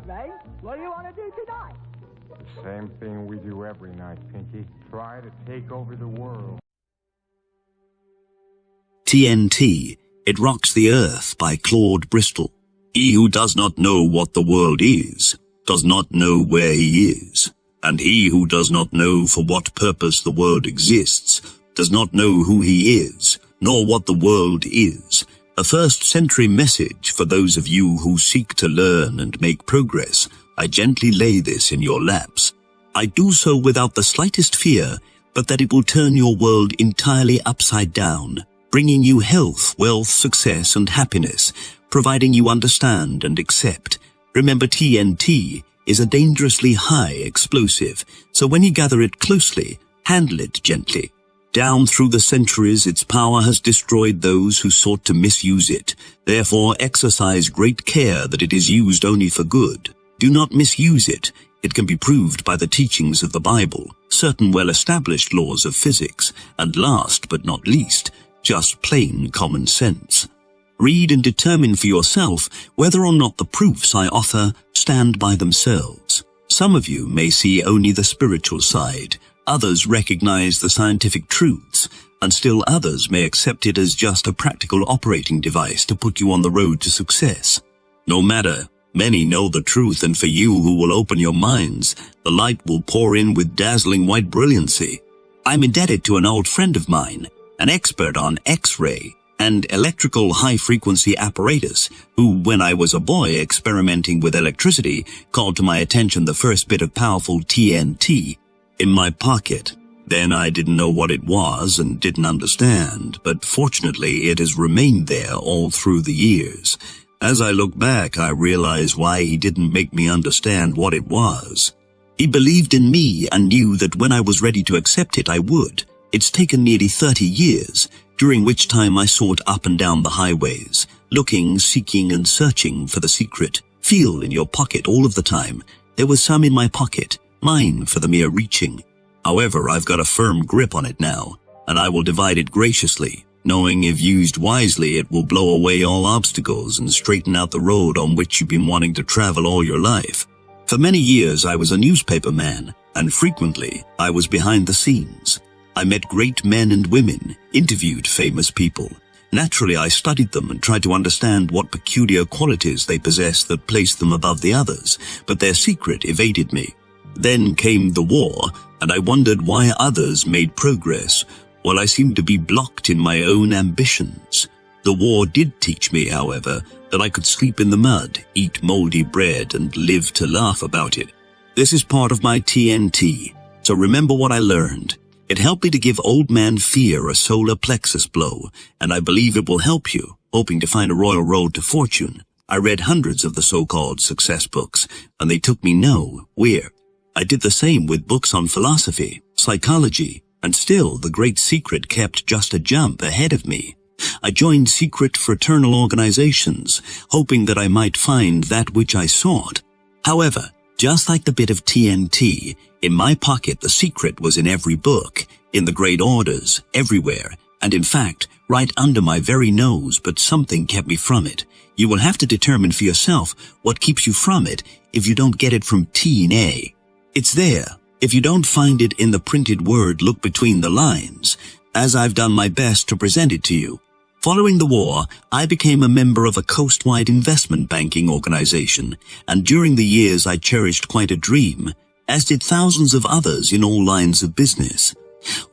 Ray. What do you want to do tonight? The same thing we do every night, Pinky. Try to take over the world. TNT, It Rocks the Earth by Claude Bristol. He who does not know what the world is, does not know where he is. And he who does not know for what purpose the world exists, does not know who he is, nor what the world is. A first-century message for those of you who seek to learn and make progress. I gently lay this in your laps. I do so without the slightest fear, but that it will turn your world entirely upside down, bringing you health, wealth, success, and happiness, providing you understand and accept. Remember, TNT is a dangerously high explosive, so when you gather it closely, handle it gently. Down through the centuries, its power has destroyed those who sought to misuse it. Therefore, exercise great care that it is used only for good. Do not misuse it. It can be proved by the teachings of the Bible, certain well-established laws of physics, and last but not least, just plain common sense. Read and determine for yourself whether or not the proofs I offer stand by themselves. Some of you may see only the spiritual side, others recognize the scientific truths, and still others may accept it as just a practical operating device to put you on the road to success. No matter, many know the truth, and for you who will open your minds, the light will pour in with dazzling white brilliancy. I'm indebted to an old friend of mine, an expert on X-ray and electrical high-frequency apparatus, who, when I was a boy experimenting with electricity, called to my attention the first bit of powerful TNT in my pocket. Then I didn't know what it was and didn't understand, but fortunately it has remained there all through the years. As I look back, I realize why he didn't make me understand what it was. He believed in me and knew that when I was ready to accept it, I would. It's taken nearly 30 years, during which time I sought up and down the highways, looking, seeking, and searching for the secret. Feel in your pocket all of the time. There was some in my pocket, mine for the mere reaching. However, I've got a firm grip on it now, and I will divide it graciously, knowing if used wisely it will blow away all obstacles and straighten out the road on which you've been wanting to travel all your life. For many years I was a newspaper man, and frequently I was behind the scenes. I met great men and women, interviewed famous people. Naturally, I studied them and tried to understand what peculiar qualities they possessed that placed them above the others, but their secret evaded me. Then came the war, and I wondered why others made progress, while I seemed to be blocked in my own ambitions. The war did teach me, however, that I could sleep in the mud, eat moldy bread, and live to laugh about it. This is part of my TNT, so remember what I learned. It helped me to give old man Fear a solar plexus blow, and I believe it will help you, hoping to find a royal road to fortune. I read hundreds of the so-called success books, and they took me nowhere. I did the same with books on philosophy, psychology, and still the great secret kept just a jump ahead of me. I joined secret fraternal organizations, hoping that I might find that which I sought. However, just like the bit of TNT, in my pocket the secret was in every book, in the great orders, everywhere, and in fact, right under my very nose, but something kept me from it. You will have to determine for yourself what keeps you from it if you don't get it from T&A. It's there. If you don't find it in the printed word, look between the lines, as I've done my best to present it to you. Following the war, I became a member of a coast-wide investment banking organization, and during the years I cherished quite a dream, as did thousands of others in all lines of business.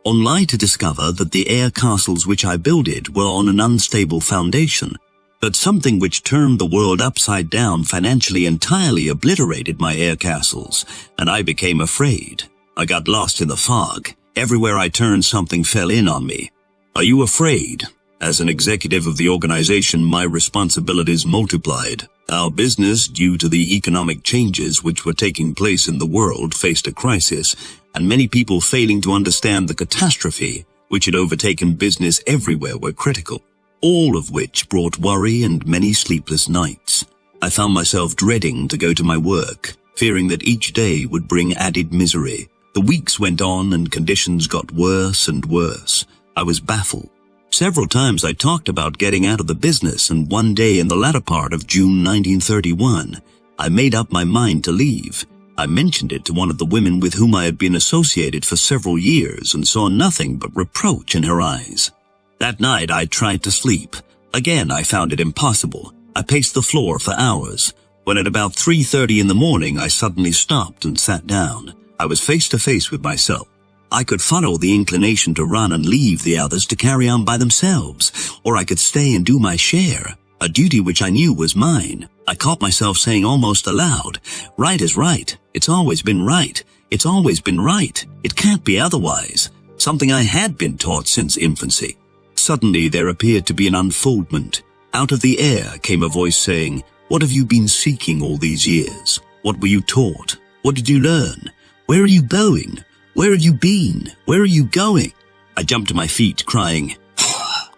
Only to discover that the air castles which I builded were on an unstable foundation, that something which turned the world upside down financially entirely obliterated my air castles, and I became afraid. I got lost in the fog. Everywhere I turned, something fell in on me. Are you afraid? As an executive of the organization, my responsibilities multiplied. Our business, due to the economic changes which were taking place in the world, faced a crisis, and many people failing to understand the catastrophe which had overtaken business everywhere were critical, all of which brought worry and many sleepless nights. I found myself dreading to go to my work, fearing that each day would bring added misery. The weeks went on and conditions got worse and worse. I was baffled. Several times I talked about getting out of the business, and one day in the latter part of June 1931, I made up my mind to leave. I mentioned it to one of the women with whom I had been associated for several years and saw nothing but reproach in her eyes. That night I tried to sleep. Again I found it impossible. I paced the floor for hours. When at about 3:30 in the morning I suddenly stopped and sat down. I was face to face with myself. I could follow the inclination to run and leave the others to carry on by themselves, or I could stay and do my share, a duty which I knew was mine. I caught myself saying almost aloud, "Right is right. It's always been right. It's always been right. It can't be otherwise," something I had been taught since infancy. Suddenly there appeared to be an unfoldment. Out of the air came a voice saying, "What have you been seeking all these years? What were you taught? What did you learn? Where are you going? Where have you been? Where are you going?" I jumped to my feet, crying,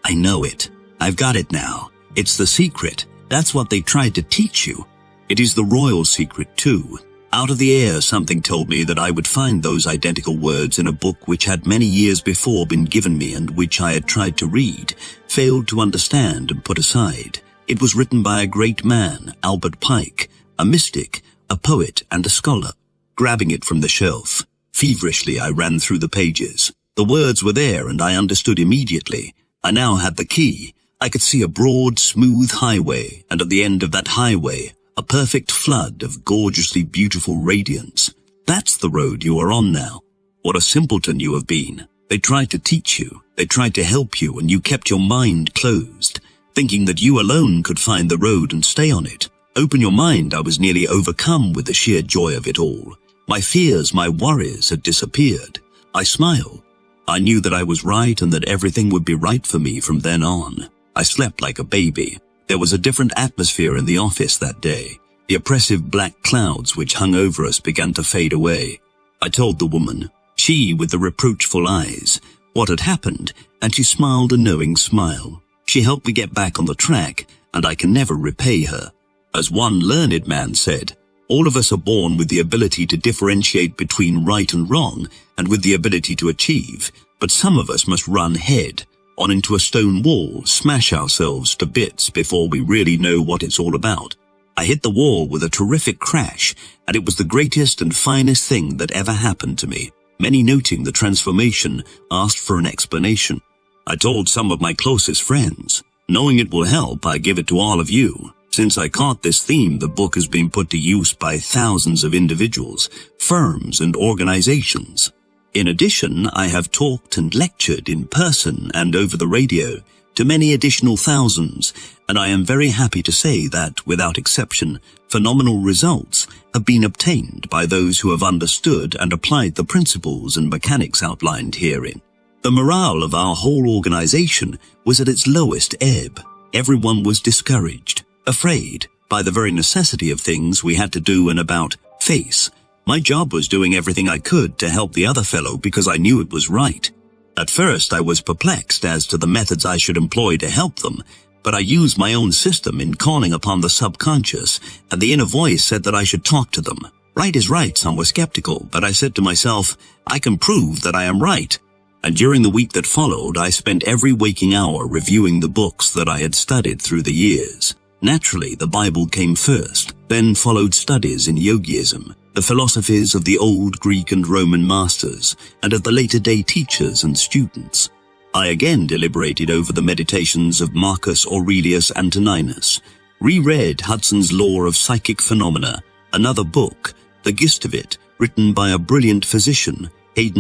"I know it. I've got it now. It's the secret. That's what they tried to teach you. It is the royal secret, too." Out of the air, something told me that I would find those identical words in a book which had many years before been given me and which I had tried to read, failed to understand and put aside. It was written by a great man, Albert Pike, a mystic, a poet, and a scholar. Grabbing it from the shelf, feverishly I ran through the pages. The words were there and I understood immediately. I now had the key. I could see a broad, smooth highway, and at the end of that highway, a perfect flood of gorgeously beautiful radiance. That's the road you are on now. What a simpleton you have been. They tried to teach you, they tried to help you, and you kept your mind closed, thinking that you alone could find the road and stay on it. Open your mind, I was nearly overcome with the sheer joy of it all. My fears, my worries had disappeared. I smiled. I knew that I was right and that everything would be right for me from then on. I slept like a baby. There was a different atmosphere in the office that day. The oppressive black clouds which hung over us began to fade away. I told the woman, she with the reproachful eyes, what had happened, and she smiled a knowing smile. She helped me get back on the track, and I can never repay her. As one learned man said, all of us are born with the ability to differentiate between right and wrong, and with the ability to achieve, but some of us must run head on into a stone wall, smash ourselves to bits before we really know what it's all about. I hit the wall with a terrific crash, and it was the greatest and finest thing that ever happened to me. Many, noting the transformation, asked for an explanation. I told some of my closest friends. Knowing it will help, I give it to all of you. Since I caught this theme, the book has been put to use by thousands of individuals, firms, and organizations. In addition, I have talked and lectured in person and over the radio to many additional thousands, and I am very happy to say that, without exception, phenomenal results have been obtained by those who have understood and applied the principles and mechanics outlined herein. The morale of our whole organization was at its lowest ebb. Everyone was discouraged, afraid, by the very necessity of things we had to do and about face. My job was doing everything I could to help the other fellow because I knew it was right. At first I was perplexed as to the methods I should employ to help them, but I used my own system in calling upon the subconscious, and the inner voice said that I should talk to them. Right is right, some were skeptical, but I said to myself, I can prove that I am right. And during the week that followed, I spent every waking hour reviewing the books that I had studied through the years. Naturally, the Bible came first, then followed studies in yogiism, the philosophies of the old Greek and Roman masters, and of the later-day teachers and students. I again deliberated over the meditations of Marcus Aurelius Antoninus, reread Hudson's Law of Psychic Phenomena, another book, The Gist of It, written by a brilliant physician, Hayden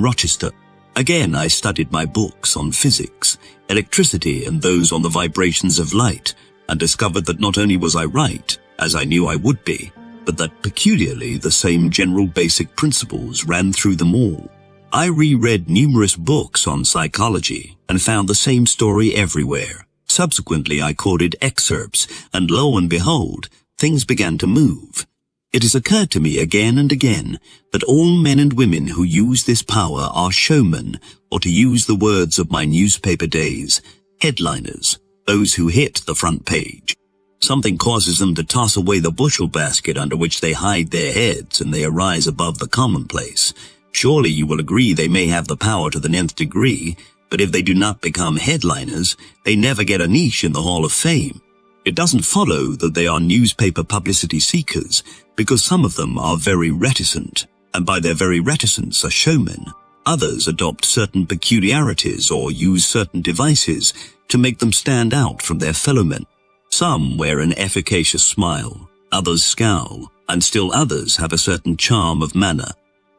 Rochester. Again, I studied my books on physics, electricity, and those on the vibrations of light, and discovered that not only was I right, as I knew I would be, but that peculiarly the same general basic principles ran through them all. I reread numerous books on psychology and found the same story everywhere. Subsequently, I quoted excerpts, and lo and behold, things began to move. It has occurred to me again and again that all men and women who use this power are showmen, or to use the words of my newspaper days, headliners, those who hit the front page. Something causes them to toss away the bushel basket under which they hide their heads, and they arise above the commonplace. Surely you will agree they may have the power to the nth degree, but if they do not become headliners, they never get a niche in the Hall of Fame. It doesn't follow that they are newspaper publicity seekers, because some of them are very reticent, and by their very reticence are showmen. Others adopt certain peculiarities or use certain devices to make them stand out from their fellowmen. Some wear an efficacious smile, others scowl, and still others have a certain charm of manner.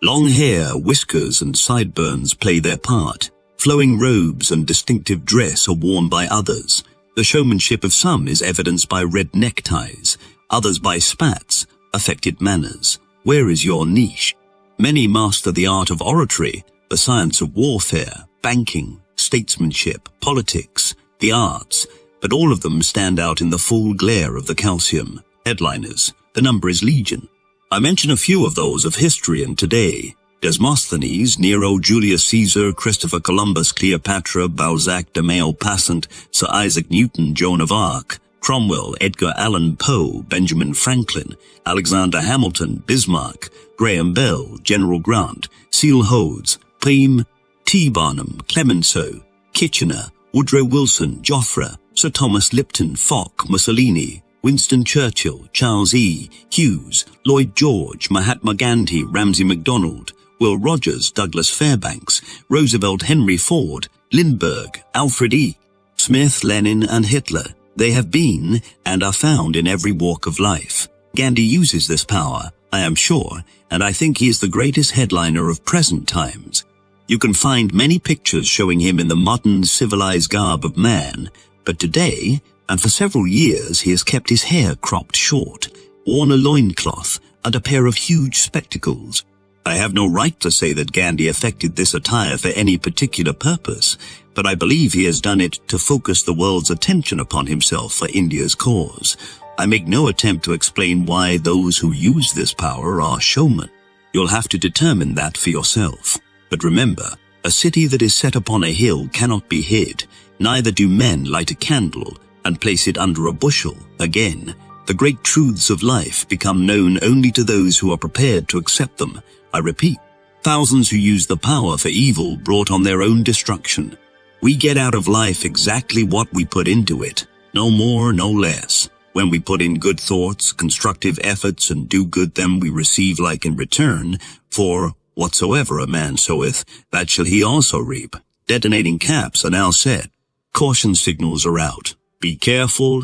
Long hair, whiskers, and sideburns play their part. Flowing robes and distinctive dress are worn by others. The showmanship of some is evidenced by red neckties, others by spats, affected manners. Where is your niche? Many master the art of oratory, the science of warfare, banking, statesmanship, politics, the arts, but all of them stand out in the full glare of the calcium. Headliners, the number is legion. I mention a few of those of history and today. Demosthenes, Nero, Julius Caesar, Christopher Columbus, Cleopatra, Balzac, de Maupassant, Sir Isaac Newton, Joan of Arc, Cromwell, Edgar Allan Poe, Benjamin Franklin, Alexander Hamilton, Bismarck, Graham Bell, General Grant, Seal Hodes, Pym, T. Barnum, Clemenceau, Kitchener, Woodrow Wilson, Joffre, Sir Thomas Lipton, Foch, Mussolini, Winston Churchill, Charles E. Hughes, Lloyd George, Mahatma Gandhi, Ramsay MacDonald, Will Rogers, Douglas Fairbanks, Roosevelt, Henry Ford, Lindbergh, Alfred E. Smith, Lenin, and Hitler. They have been and are found in every walk of life. Gandhi uses this power, I am sure, and I think he is the greatest headliner of present times. You can find many pictures showing him in the modern civilized garb of man, but today, and for several years, he has kept his hair cropped short, worn a loincloth, and a pair of huge spectacles. I have no right to say that Gandhi affected this attire for any particular purpose, but I believe he has done it to focus the world's attention upon himself for India's cause. I make no attempt to explain why those who use this power are showmen. You'll have to determine that for yourself. But remember, a city that is set upon a hill cannot be hid. Neither do men light a candle and place it under a bushel. Again, the great truths of life become known only to those who are prepared to accept them. I repeat, thousands who use the power for evil brought on their own destruction. We get out of life exactly what we put into it, no more, no less. When we put in good thoughts, constructive efforts, and do good, then we receive like in return, for whatsoever a man soweth, that shall he also reap. Detonating caps are now set. Caution signals are out. Be careful.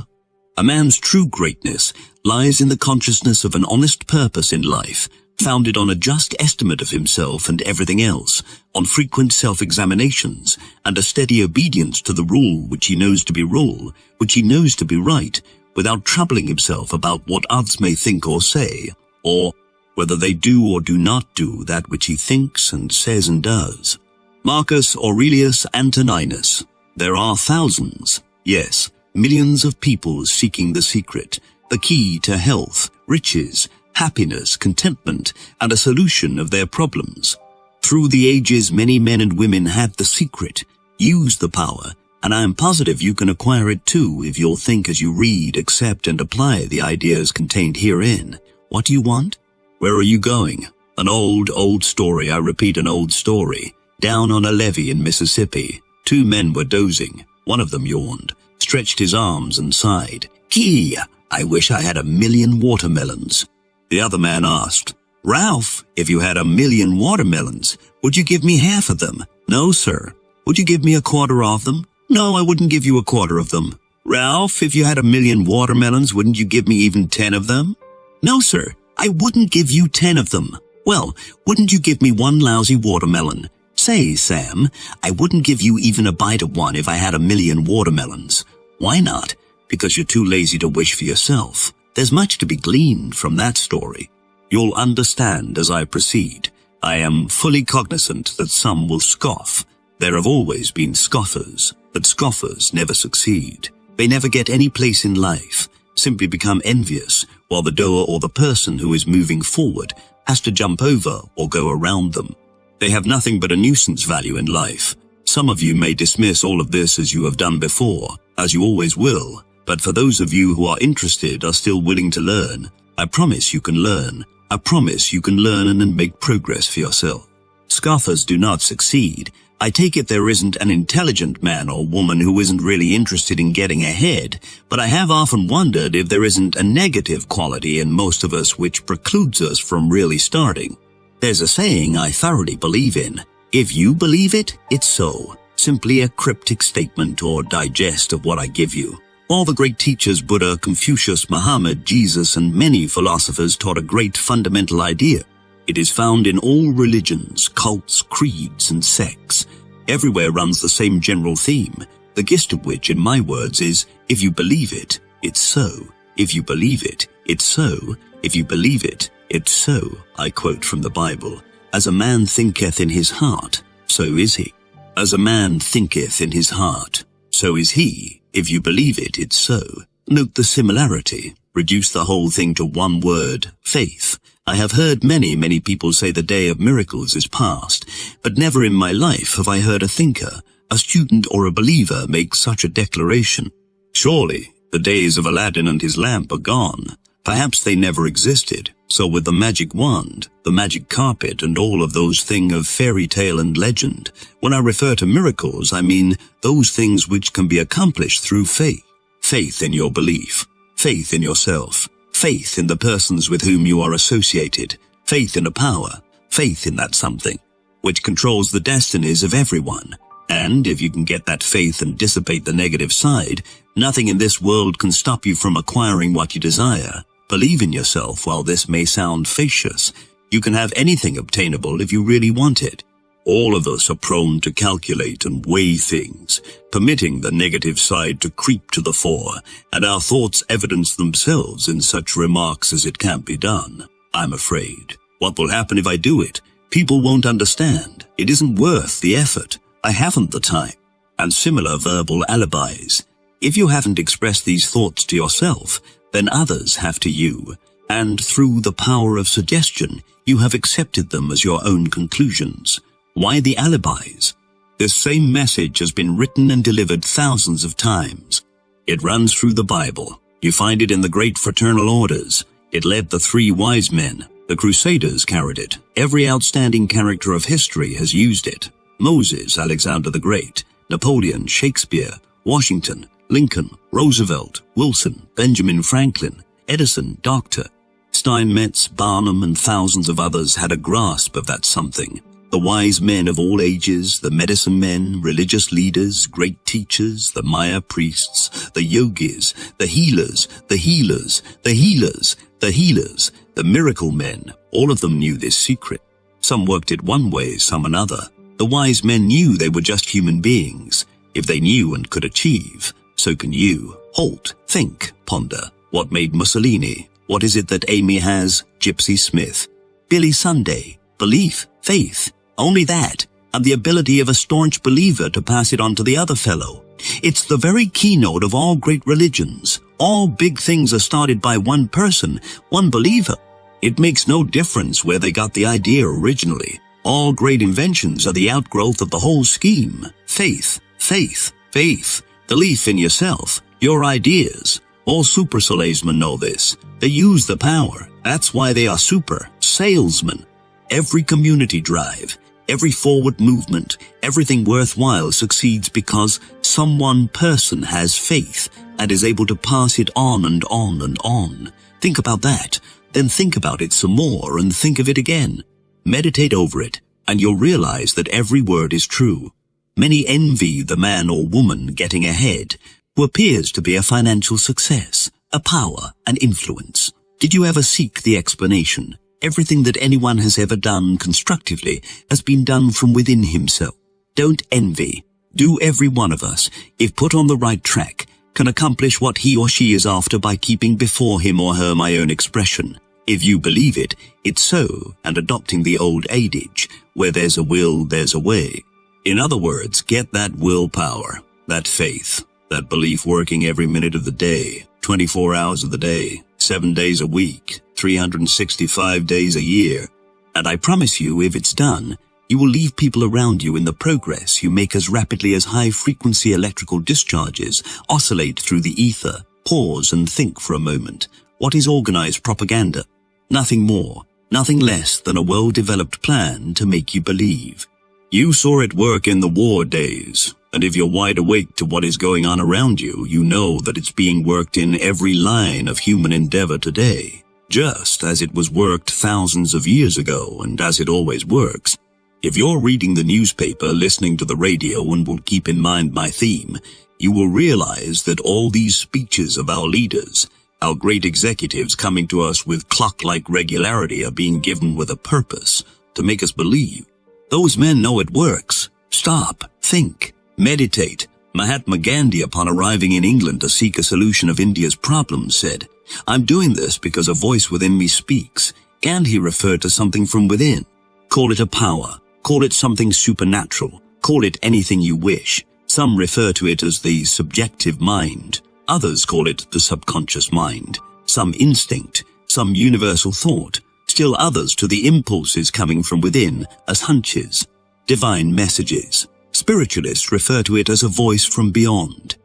A man's true greatness lies in the consciousness of an honest purpose in life, founded on a just estimate of himself and everything else, on frequent self-examinations, and a steady obedience to the rule which he knows to be rule, which he knows to be right, without troubling himself about what others may think or say, or whether they do or do not do that which he thinks and says and does. Marcus Aurelius Antoninus. There are thousands, yes, millions of people seeking the secret, the key to health, riches, happiness, contentment, and a solution of their problems. Through the ages, many men and women have the secret, use the power, and I am positive you can acquire it too if you'll think as you read, accept, and apply the ideas contained herein. What do you want? Where are you going? An old story, I repeat, an old story. Down on a levee in Mississippi, 2 men were dozing. One of them yawned, stretched his arms, and sighed. Gee, I wish I had 1,000,000 watermelons. The other man asked, Ralph, if you had 1,000,000 watermelons, would you give me half of them? No, sir. Would you give me a quarter of them? No, I wouldn't give you a quarter of them. Ralph, if you had 1,000,000 watermelons, wouldn't you give me even 10 of them? No, sir. I wouldn't give you 10 of them. Well, wouldn't you give me 1 lousy watermelon? Say, Sam, I wouldn't give you even a bite of one if I had 1,000,000 watermelons. Why not? Because you're too lazy to wish for yourself. There's much to be gleaned from that story. You'll understand as I proceed. I am fully cognizant that some will scoff. There have always been scoffers, but scoffers never succeed. They never get any place in life, simply become envious, while the doer or the person who is moving forward has to jump over or go around them. They have nothing but a nuisance value in life. Some of you may dismiss all of this as you have done before, as you always will, but for those of you who are interested, are still willing to learn, I promise you can learn. I promise you can learn and make progress for yourself. Scoffers do not succeed, I take it there isn't an intelligent man or woman who isn't really interested in getting ahead, but I have often wondered if there isn't a negative quality in most of us which precludes us from really starting. There's a saying I thoroughly believe in. If you believe it, it's so. Simply a cryptic statement or digest of what I give you. All the great teachers, Buddha, Confucius, Muhammad, Jesus, and many philosophers taught a great fundamental idea. It is found in all religions, cults, creeds, and sects. Everywhere runs the same general theme, the gist of which, in my words, is, if you believe it, it's so. If you believe it, it's so. If you believe it, it's so. I quote from the Bible, "As a man thinketh in his heart, so is he. As a man thinketh in his heart, so is he. If you believe it, it's so." Note the similarity. Reduce the whole thing to one word, faith. I have heard many people say the day of miracles is past, but never in my life have I heard a thinker, a student, or a believer make such a declaration. Surely, the days of Aladdin and his lamp are gone. Perhaps they never existed. So with the magic wand, the magic carpet, and all of those things of fairy tale and legend, when I refer to miracles, I mean those things which can be accomplished through faith. Faith in your belief. Faith in yourself. Faith in the persons with whom you are associated. Faith in a power. Faith in that something, which controls the destinies of everyone. And if you can get that faith and dissipate the negative side, nothing in this world can stop you from acquiring what you desire. Believe in yourself. While this may sound fallacious, you can have anything obtainable if you really want it. All of us are prone to calculate and weigh things, permitting the negative side to creep to the fore, and our thoughts evidence themselves in such remarks as "it can't be done." I'm afraid. What will happen if I do it? People won't understand. It isn't worth the effort. I haven't the time. And similar verbal alibis. If you haven't expressed these thoughts to yourself, then others have to you, and through the power of suggestion, you have accepted them as your own conclusions. Why the alibis? This same message has been written and delivered thousands of times. It runs through the Bible. You find it in the great fraternal orders. It led the 3 wise men. The Crusaders carried it. Every outstanding character of history has used it. Moses, Alexander the Great, Napoleon, Shakespeare, Washington, Lincoln, Roosevelt, Wilson, Benjamin Franklin, Edison, Dr. Steinmetz, Barnum, and thousands of others had a grasp of that something. The wise men of all ages, the medicine men, religious leaders, great teachers, the Maya priests, the yogis, the healers, the healers, the healers, the healers, the miracle men, all of them knew this secret. Some worked it one way, some another. The wise men knew they were just human beings. If they knew and could achieve, so can you. Halt, think, ponder. What made Mussolini? What is it that Amy has? Gypsy Smith. Billy Sunday. Belief, faith. Only that, and the ability of a staunch believer to pass it on to the other fellow. It's the very keynote of all great religions. All big things are started by one person, one believer. It makes no difference where they got the idea originally. All great inventions are the outgrowth of the whole scheme. Faith, faith, faith. Belief in yourself, your ideas. All super salesmen know this. They use the power. That's why they are super salesmen. Every community drive, every forward movement, everything worthwhile succeeds because some one person has faith and is able to pass it on and on and on. Think about that. Then think about it some more and think of it again. Meditate over it, and you'll realize that every word is true. Many envy the man or woman getting ahead, who appears to be a financial success, a power, an influence. Did you ever seek the explanation? Everything that anyone has ever done constructively has been done from within himself. Don't envy. Do every one of us, if put on the right track, can accomplish what he or she is after by keeping before him or her my own expression. If you believe it, it's so, and adopting the old adage, where there's a will, there's a way. In other words, get that willpower, that faith, that belief working every minute of the day, 24 hours of the day, 7 days a week, 365 days a year. And I promise you, if it's done, you will leave people around you in the progress you make as rapidly as high-frequency electrical discharges oscillate through the ether. Pause and think for a moment. What is organized propaganda? Nothing more, nothing less than a well-developed plan to make you believe. You saw it work in the war days, and if you're wide awake to what is going on around you, you know that it's being worked in every line of human endeavor today, just as it was worked thousands of years ago, and as it always works. If you're reading the newspaper, listening to the radio, and will keep in mind my theme, you will realize that all these speeches of our leaders, our great executives coming to us with clock-like regularity, are being given with a purpose, to make us believe. Those men know it works. Stop, think, meditate. Mahatma Gandhi, upon arriving in England to seek a solution of India's problems, said, "I'm doing this because a voice within me speaks." Gandhi referred to something from within. Call it a power. Call it something supernatural. Call it anything you wish. Some refer to it as the subjective mind. Others call it the subconscious mind. Some instinct. Some universal thought. Still others to the impulses coming from within as hunches, divine messages. Spiritualists refer to it as a voice from beyond.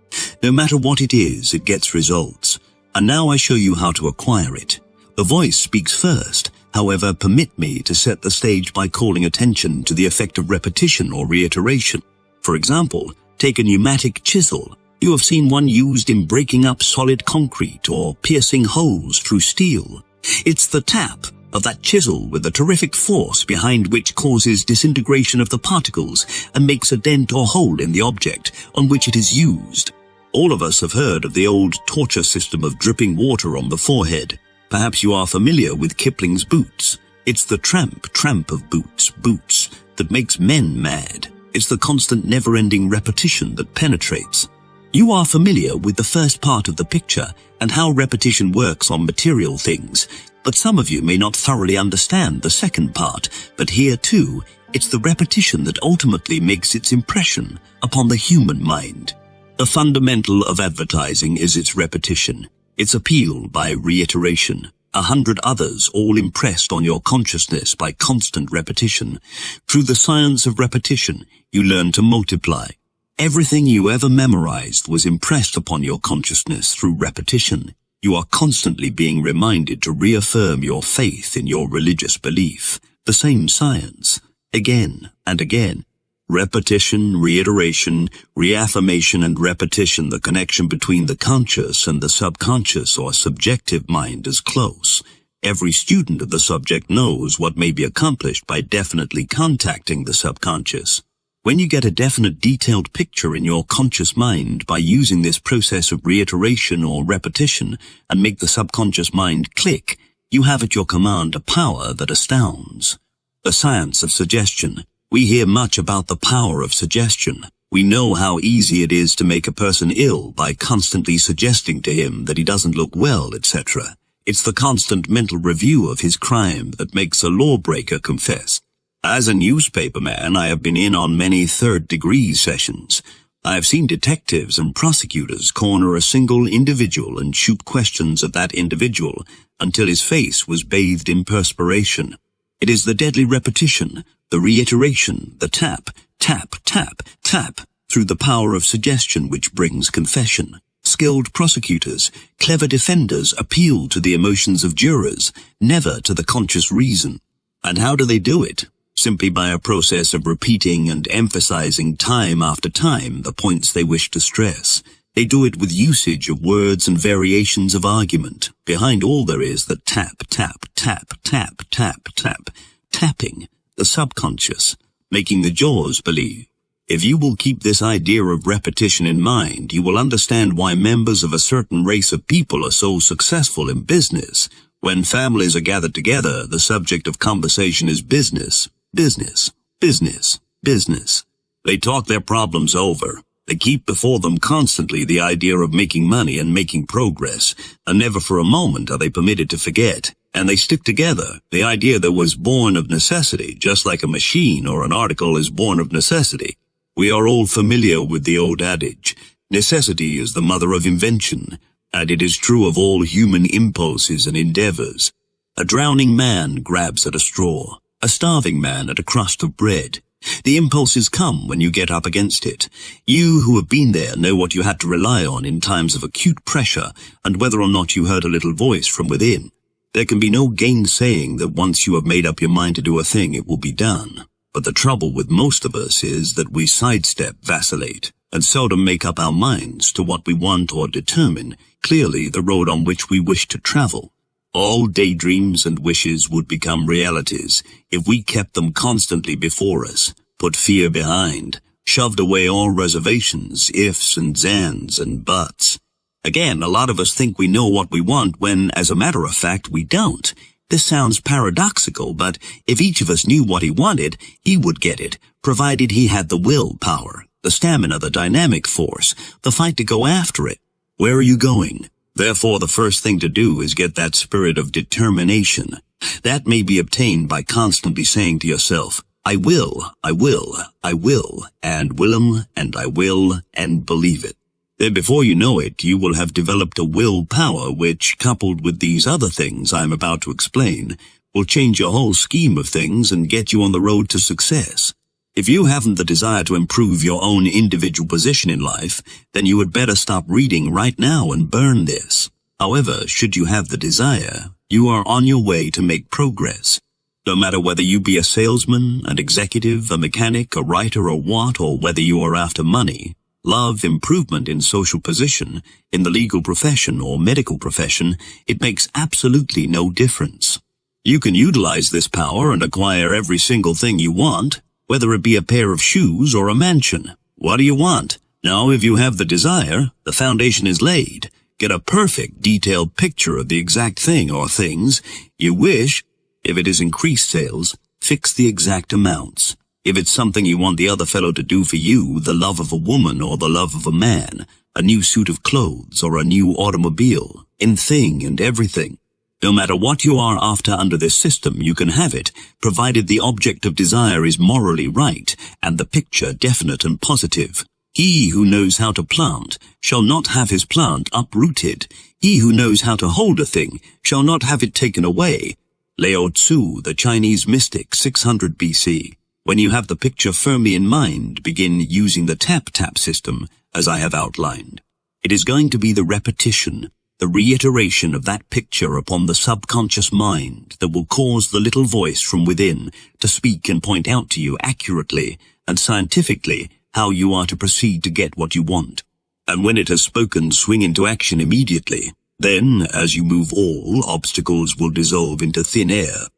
No matter what it is, it gets results. And now I show you how to acquire it. The voice speaks first. However, permit me to set the stage by calling attention to the effect of repetition or reiteration. For example, take a pneumatic chisel. You have seen one used in breaking up solid concrete or piercing holes through steel. It's the tap of that chisel with the terrific force behind which causes disintegration of the particles and makes a dent or hole in the object on which it is used. All of us have heard of the old torture system of dripping water on the forehead. Perhaps you are familiar with Kipling's Boots. It's the tramp of boots that makes men mad. It's the constant never-ending repetition that penetrates. You are familiar with the first part of the picture and how repetition works on material things, but some of you may not thoroughly understand the second part. But here too, it's the repetition that ultimately makes its impression upon the human mind. The fundamental of advertising is its repetition, its appeal by reiteration. 100 others all impressed on your consciousness by constant repetition. Through the science of repetition, you learn to multiply. Everything you ever memorized was impressed upon your consciousness through repetition. You are constantly being reminded to reaffirm your faith in your religious belief. The same science, again and again. Repetition, reiteration, reaffirmation and repetition. The connection between the conscious and the subconscious or subjective mind is close. Every student of the subject knows what may be accomplished by definitely contacting the subconscious. When you get a definite detailed picture in your conscious mind by using this process of reiteration or repetition and make the subconscious mind click, you have at your command a power that astounds. The science of suggestion. We hear much about the power of suggestion. We know how easy it is to make a person ill by constantly suggesting to him that he doesn't look well, etc. It's the constant mental review of his crime that makes a lawbreaker confess. As a newspaperman, I have been in on many third-degree sessions. I have seen detectives and prosecutors corner a single individual and shoot questions at that individual until his face was bathed in perspiration. It is the deadly repetition, the reiteration, the tap, tap, tap, tap, through the power of suggestion which brings confession. Skilled prosecutors, clever defenders appeal to the emotions of jurors, never to the conscious reason. And how do they do it? Simply by a process of repeating and emphasizing time after time the points they wish to stress. They do it with usage of words and variations of argument. Behind all there is the tap, tap, tap, tap, tap, tap, tapping the subconscious, making the jaws believe. If you will keep this idea of repetition in mind, you will understand why members of a certain race of people are so successful in business. When families are gathered together, the subject of conversation is business, business, business, business. They talk their problems over. They keep before them constantly the idea of making money and making progress, and never for a moment are they permitted to forget. And they stick together, the idea that was born of necessity, just like a machine or an article is born of necessity. We are all familiar with the old adage, necessity is the mother of invention, and it is true of all human impulses and endeavors. A drowning man grabs at a straw, a starving man at a crust of bread. The impulses come when you get up against it. You who have been there know what you had to rely on in times of acute pressure and whether or not you heard a little voice from within. There can be no gainsaying that once you have made up your mind to do a thing, it will be done. But the trouble with most of us is that we sidestep, vacillate, and seldom make up our minds to what we want or determine clearly the road on which we wish to travel. All daydreams and wishes would become realities if we kept them constantly before us, put fear behind, shoved away all reservations, ifs and zans and buts. Again, a lot of us think we know what we want when, as a matter of fact, we don't. This sounds paradoxical, but if each of us knew what he wanted, he would get it, provided he had the willpower, the stamina, the dynamic force, the fight to go after it. Where are you going? Therefore, the first thing to do is get that spirit of determination. That may be obtained by constantly saying to yourself, I will, I will, I will, and will'em, and I will, and believe it. Then before you know it, you will have developed a willpower which, coupled with these other things I'm about to explain, will change your whole scheme of things and get you on the road to success. If you haven't the desire to improve your own individual position in life, then you had better stop reading right now and burn this. However, should you have the desire, you are on your way to make progress. No matter whether you be a salesman, an executive, a mechanic, a writer, or what, or whether you are after money, love, improvement in social position, in the legal profession or medical profession, it makes absolutely no difference. You can utilize this power and acquire every single thing you want, whether it be a pair of shoes or a mansion. What do you want? Now, if you have the desire, the foundation is laid. Get a perfect, detailed picture of the exact thing or things you wish. If it is increased sales, fix the exact amounts. If it's something you want the other fellow to do for you, the love of a woman or the love of a man, a new suit of clothes or a new automobile, in thing and everything. No matter what you are after under this system, you can have it, provided the object of desire is morally right and the picture definite and positive. He who knows how to plant shall not have his plant uprooted. He who knows how to hold a thing shall not have it taken away. Lao Tzu, the Chinese mystic, 600 BC. When you have the picture firmly in mind, begin using the tap-tap system, as I have outlined. It is going to be the repetition, the reiteration of that picture upon the subconscious mind that will cause the little voice from within to speak and point out to you accurately and scientifically how you are to proceed to get what you want. And when it has spoken, swing into action immediately. Then, as you move, all obstacles will dissolve into thin air.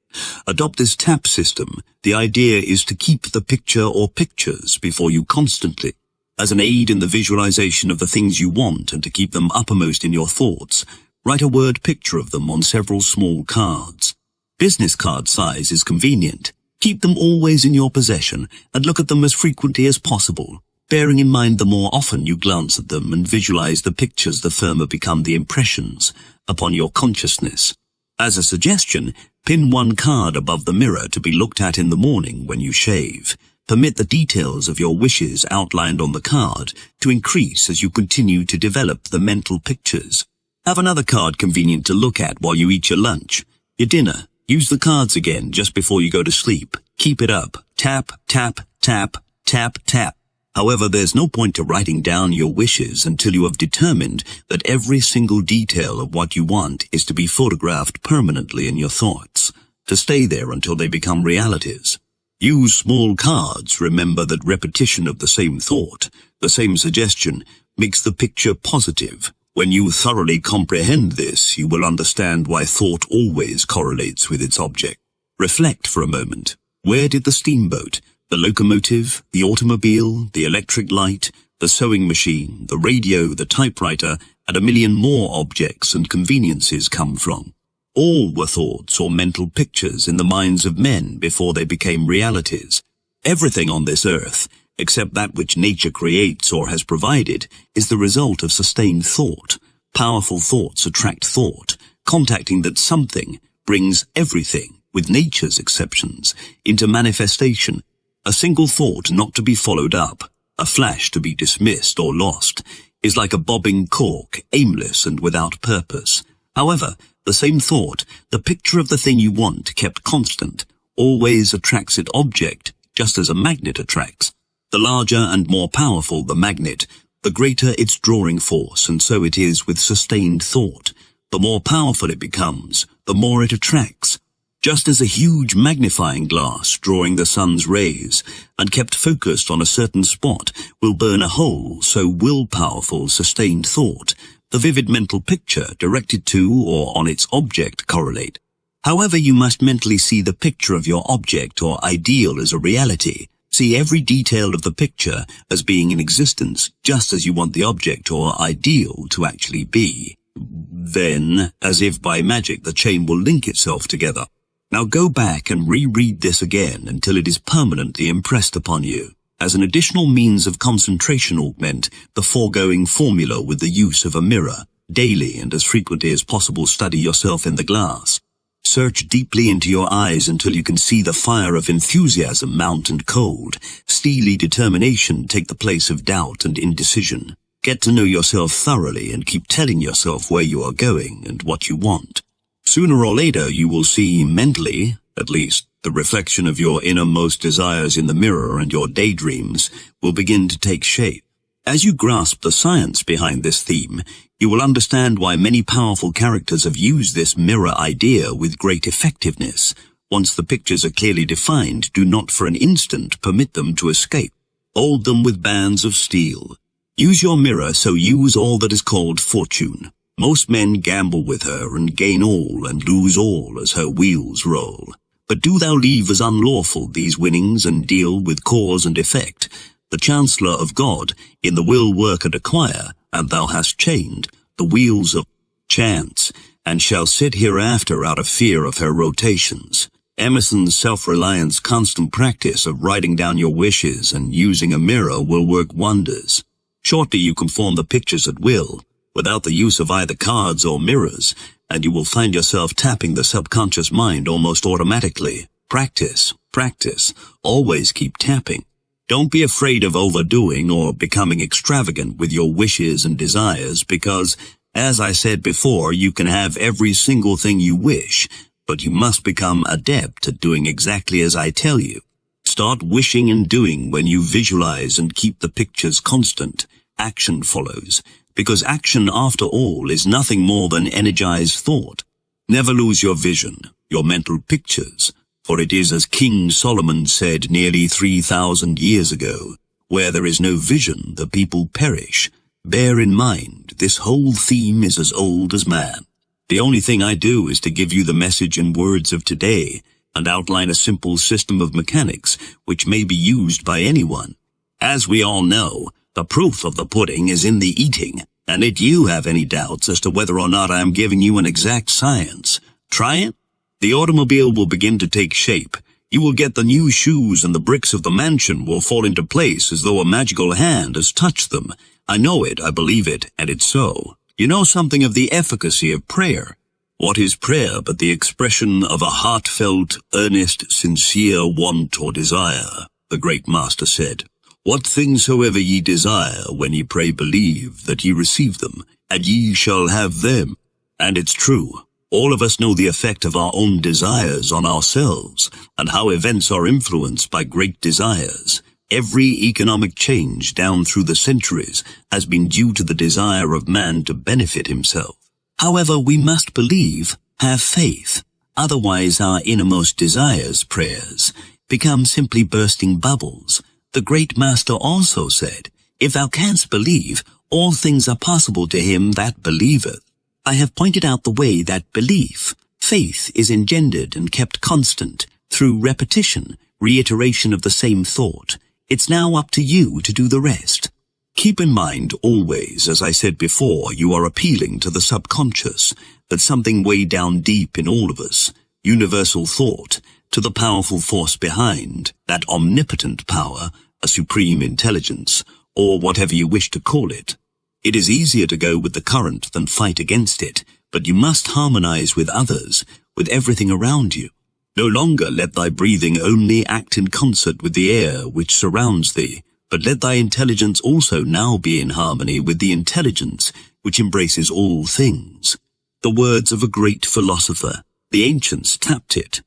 Adopt this tap system. The idea is to keep the picture or pictures before you constantly, as an aid in the visualization of the things you want and to keep them uppermost in your thoughts. Write a word picture of them on several small cards. Business card size is convenient. Keep them always in your possession and look at them as frequently as possible, bearing in mind the more often you glance at them and visualize the pictures, the firmer become the impressions upon your consciousness. As a suggestion, pin one card above the mirror to be looked at in the morning when you shave. Permit the details of your wishes outlined on the card to increase as you continue to develop the mental pictures. Have another card convenient to look at while you eat your lunch, your dinner. Use the cards again just before you go to sleep. Keep it up. Tap, tap, tap, tap, tap. However, there's no point to writing down your wishes until you have determined that every single detail of what you want is to be photographed permanently in your thoughts, to stay there until they become realities. Use small cards. Remember that repetition of the same thought, the same suggestion, makes the picture positive. When you thoroughly comprehend this, you will understand why thought always correlates with its object. Reflect for a moment. Where did the steamboat, the locomotive, the automobile, the electric light, the sewing machine, the radio, the typewriter, and a million more objects and conveniences come from? All were thoughts or mental pictures in the minds of men before they became realities. Everything on this earth, except that which nature creates or has provided, is the result of sustained thought. Powerful thoughts attract thought. Contacting that something brings everything, with nature's exceptions, into manifestation. A single thought not to be followed up, a flash to be dismissed or lost, is like a bobbing cork, aimless and without purpose. However, the same thought, the picture of the thing you want kept constant, always attracts its object, just as a magnet attracts. The larger and more powerful the magnet, the greater its drawing force, and so it is with sustained thought. The more powerful it becomes, the more it attracts. Just as a huge magnifying glass drawing the sun's rays and kept focused on a certain spot will burn a hole, so will powerful, sustained thought, the vivid mental picture directed to or on its object correlate. However, you must mentally see the picture of your object or ideal as a reality. See every detail of the picture as being in existence, just as you want the object or ideal to actually be. Then, as if by magic, the chain will link itself together. Now go back and reread this again until it is permanently impressed upon you. As an additional means of concentration, augment the foregoing formula with the use of a mirror. Daily and as frequently as possible study yourself in the glass. Search deeply into your eyes until you can see the fire of enthusiasm mount and cold. Steely determination take the place of doubt and indecision. Get to know yourself thoroughly and keep telling yourself where you are going and what you want. Sooner or later you will see mentally, at least, the reflection of your innermost desires in the mirror, and your daydreams will begin to take shape. As you grasp the science behind this theme, you will understand why many powerful characters have used this mirror idea with great effectiveness. Once the pictures are clearly defined, do not for an instant permit them to escape. Hold them with bands of steel. Use your mirror, so use all that is called fortune. Most men gamble with her and gain all and lose all as her wheels roll. But do thou leave as unlawful these winnings and deal with cause and effect. The Chancellor of God in the will work and acquire, and thou hast chained the wheels of chance, and shall sit hereafter out of fear of her rotations. Emerson's self-reliance constant practice of writing down your wishes and using a mirror will work wonders. Shortly you can form the pictures at will, without the use of either cards or mirrors, and you will find yourself tapping the subconscious mind almost automatically. Practice, practice, always keep tapping. Don't be afraid of overdoing or becoming extravagant with your wishes and desires because, as I said before, you can have every single thing you wish, but you must become adept at doing exactly as I tell you. Start wishing and doing when you visualize and keep the pictures constant. Action follows, because action, after all, is nothing more than energized thought. Never lose your vision, your mental pictures, for it is as King Solomon said nearly 3,000 years ago, where there is no vision, the people perish. Bear in mind, this whole theme is as old as man. The only thing I do is to give you the message in words of today and outline a simple system of mechanics which may be used by anyone. As we all know, the proof of the pudding is in the eating, and if you have any doubts as to whether or not I am giving you an exact science, try it. The automobile will begin to take shape. You will get the new shoes, and the bricks of the mansion will fall into place as though a magical hand has touched them. I know it, I believe it, and it's so. You know something of the efficacy of prayer. What is prayer but the expression of a heartfelt, earnest, sincere want or desire? The great master said, "What things soever ye desire, when ye pray believe that ye receive them, and ye shall have them." And it's true. All of us know the effect of our own desires on ourselves, and how events are influenced by great desires. Every economic change down through the centuries has been due to the desire of man to benefit himself. However, we must believe, have faith. Otherwise our innermost desires, prayers, become simply bursting bubbles. The great master also said, "If thou canst believe, all things are possible to him that believeth." I have pointed out the way that belief, faith, is engendered and kept constant through repetition, reiteration of the same thought. It's now up to you to do the rest. Keep in mind always, as I said before, you are appealing to the subconscious, that something way down deep in all of us, universal thought, to the powerful force behind, that omnipotent power, a supreme intelligence, or whatever you wish to call it. It is easier to go with the current than fight against it, but you must harmonize with others, with everything around you. No longer let thy breathing only act in concert with the air which surrounds thee, but let thy intelligence also now be in harmony with the intelligence which embraces all things. The words of a great philosopher, the ancients tapped it.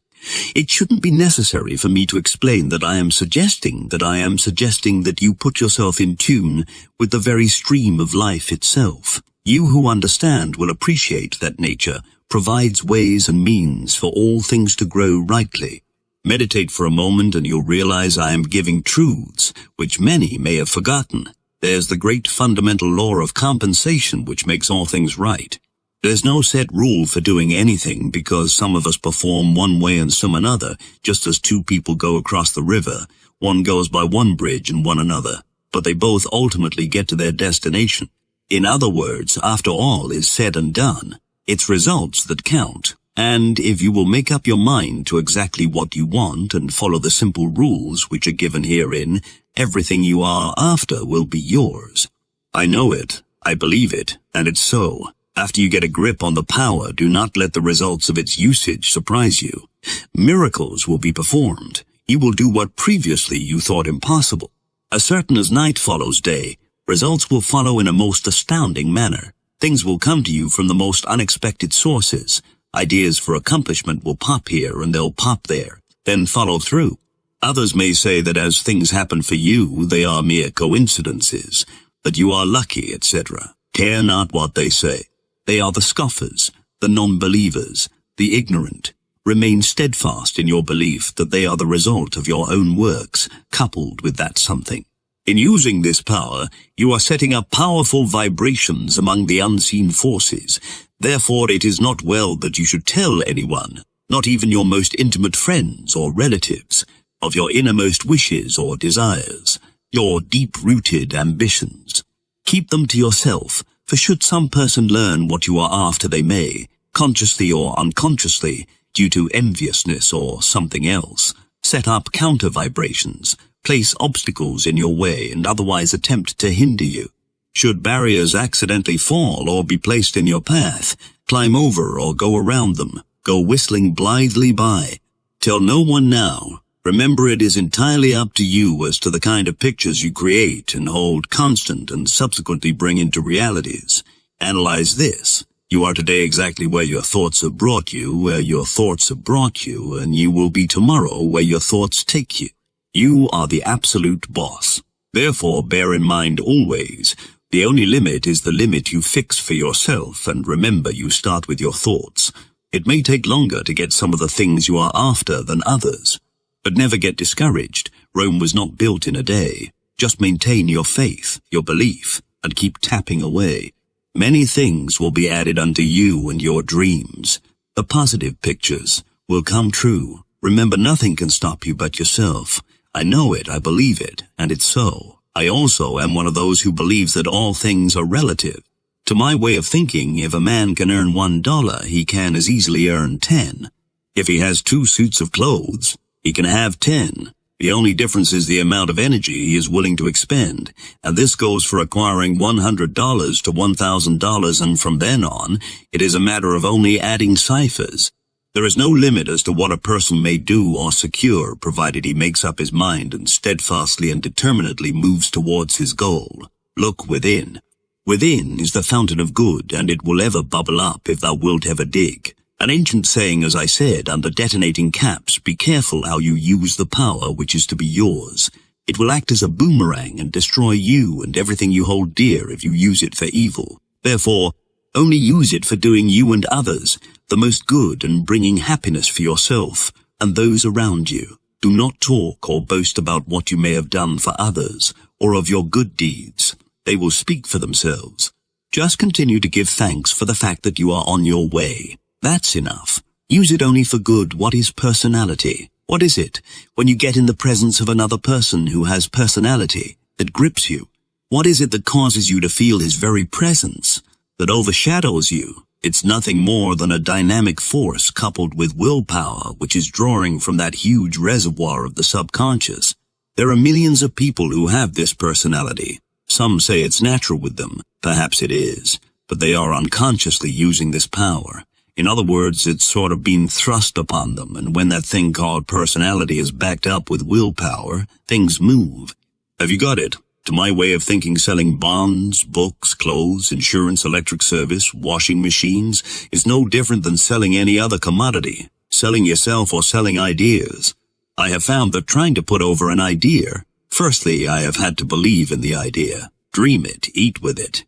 It shouldn't be necessary for me to explain that I am suggesting that you put yourself in tune with the very stream of life itself. You who understand will appreciate that nature, provides ways and means for all things to grow rightly. Meditate for a moment and you'll realize I am giving truths which many may have forgotten. There's the great fundamental law of compensation which makes all things right. There's no set rule for doing anything because some of us perform one way and some another, just as two people go across the river. One goes by one bridge and one another, but they both ultimately get to their destination. In other words, after all is said and done, it's results that count. And if you will make up your mind to exactly what you want and follow the simple rules which are given herein, everything you are after will be yours. I know it, I believe it, and it's so. After you get a grip on the power, do not let the results of its usage surprise you. Miracles will be performed. You will do what previously you thought impossible. As certain as night follows day, results will follow in a most astounding manner. Things will come to you from the most unexpected sources. Ideas for accomplishment will pop here and they'll pop there, then follow through. Others may say that as things happen for you, they are mere coincidences, that you are lucky, etc. Care not what they say. They are the scoffers, the non-believers, the ignorant. Remain steadfast in your belief that they are the result of your own works, coupled with that something. In using this power, you are setting up powerful vibrations among the unseen forces. Therefore, it is not well that you should tell anyone, not even your most intimate friends or relatives, of your innermost wishes or desires, your deep-rooted ambitions. Keep them to yourself, for should some person learn what you are after, they may, consciously or unconsciously, due to enviousness or something else, set up counter-vibrations, place obstacles in your way and otherwise attempt to hinder you. Should barriers accidentally fall or be placed in your path, climb over or go around them, go whistling blithely by. Tell no one now. Remember, it is entirely up to you as to the kind of pictures you create and hold constant and subsequently bring into realities. Analyze this. You are today exactly where your thoughts have brought you, where your thoughts have brought you, and you will be tomorrow where your thoughts take you. You are the absolute boss. Therefore, bear in mind always, the only limit is the limit you fix for yourself, and remember you start with your thoughts. It may take longer to get some of the things you are after than others. But never get discouraged. Rome was not built in a day. Just maintain your faith, your belief, and keep tapping away. Many things will be added unto you and your dreams. The positive pictures will come true. Remember, nothing can stop you but yourself. I know it, I believe it, and it's so. I also am one of those who believes that all things are relative. To my way of thinking, if a man can earn $1, he can as easily earn 10. If he has 2 suits of clothes, he can have 10. The only difference is the amount of energy he is willing to expend, and this goes for acquiring $100 to $1,000, and from then on, it is a matter of only adding ciphers. There is no limit as to what a person may do or secure, provided he makes up his mind and steadfastly and determinedly moves towards his goal. Look within. Within is the fountain of good, and it will ever bubble up if thou wilt ever dig. An ancient saying, as I said, under detonating caps, be careful how you use the power which is to be yours. It will act as a boomerang and destroy you and everything you hold dear if you use it for evil. Therefore, only use it for doing you and others the most good and bringing happiness for yourself and those around you. Do not talk or boast about what you may have done for others or of your good deeds. They will speak for themselves. Just continue to give thanks for the fact that you are on your way. That's enough. Use it only for good. What is personality? What is it when you get in the presence of another person who has personality that grips you? What is it that causes you to feel his very presence, that overshadows you? It's nothing more than a dynamic force coupled with willpower, which is drawing from that huge reservoir of the subconscious. There are millions of people who have this personality. Some say it's natural with them. Perhaps it is, but they are unconsciously using this power. In other words, it's sort of been thrust upon them, and when that thing called personality is backed up with willpower, things move. Have you got it? To my way of thinking, selling bonds, books, clothes, insurance, electric service, washing machines is no different than selling any other commodity, selling yourself or selling ideas. I have found that trying to put over an idea, firstly, I have had to believe in the idea. Dream it, eat with it,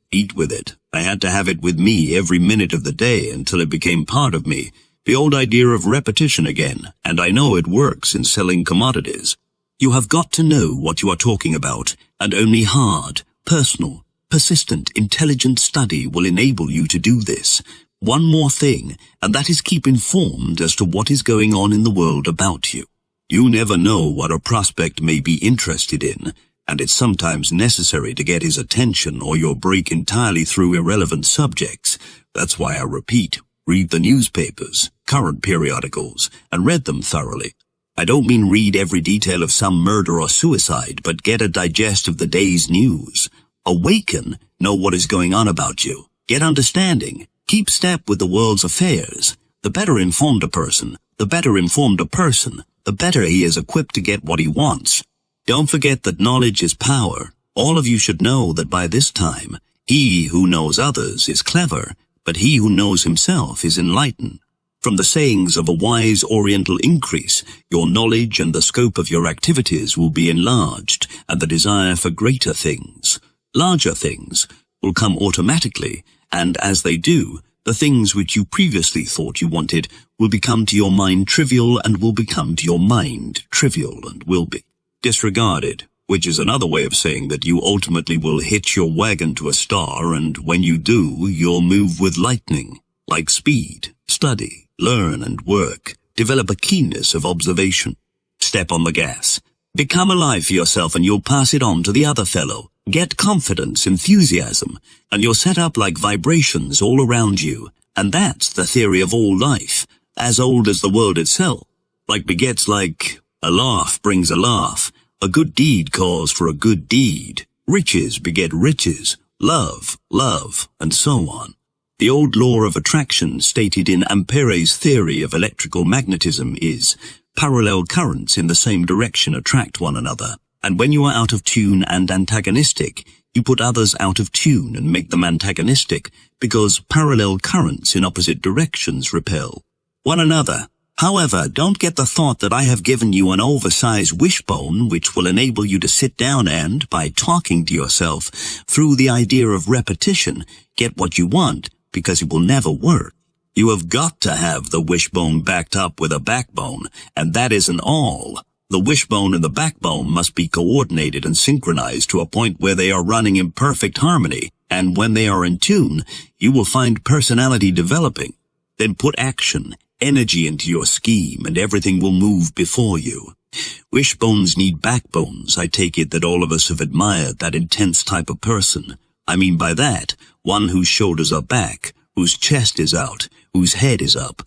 I had to have it with me every minute of the day until it became part of me. The old idea of repetition again, and I know it works in selling commodities. You have got to know what you are talking about, and only hard, personal, persistent, intelligent study will enable you to do this. One more thing, and that is keep informed as to what is going on in the world about you. You never know what a prospect may be interested in, and it's sometimes necessary to get his attention or you'll break entirely through irrelevant subjects. That's why I repeat, read the newspapers, current periodicals, and read them thoroughly. I don't mean read every detail of some murder or suicide, but get a digest of the day's news. Awaken, know what is going on about you. Get understanding. Keep step with the world's affairs. The better informed a person, the better he is equipped to get what he wants. Don't forget that knowledge is power. All of you should know that by this time, he who knows others is clever, but he who knows himself is enlightened. From the sayings of a wise Oriental increase, your knowledge and the scope of your activities will be enlarged, and the desire for greater things, larger things, will come automatically, and as they do, the things which you previously thought you wanted will become to your mind trivial and will become to your mind trivial and will be disregarded, which is another way of saying that you ultimately will hitch your wagon to a star, and when you do, you'll move with lightning, like speed, study, learn and work, develop a keenness of observation. Step on the gas. Become alive for yourself and you'll pass it on to the other fellow. Get confidence, enthusiasm, and you're set up like vibrations all around you, and that's the theory of all life, as old as the world itself. Like begets like, a laugh brings a laugh, a good deed calls for a good deed, riches beget riches, love, and so on. The old law of attraction stated in Ampere's theory of electrical magnetism is, parallel currents in the same direction attract one another. And when you are out of tune and antagonistic, you put others out of tune and make them antagonistic, because parallel currents in opposite directions repel one another. However, don't get the thought that I have given you an oversized wishbone which will enable you to sit down and, by talking to yourself, through the idea of repetition, get what you want, because it will never work. You have got to have the wishbone backed up with a backbone, and that isn't all. The wishbone and the backbone must be coordinated and synchronized to a point where they are running in perfect harmony, and when they are in tune, you will find personality developing. Then put action, energy into your scheme, and everything will move before you. Wishbones need backbones. I take it that all of us have admired that intense type of person. I mean by that, one whose shoulders are back, whose chest is out, whose head is up,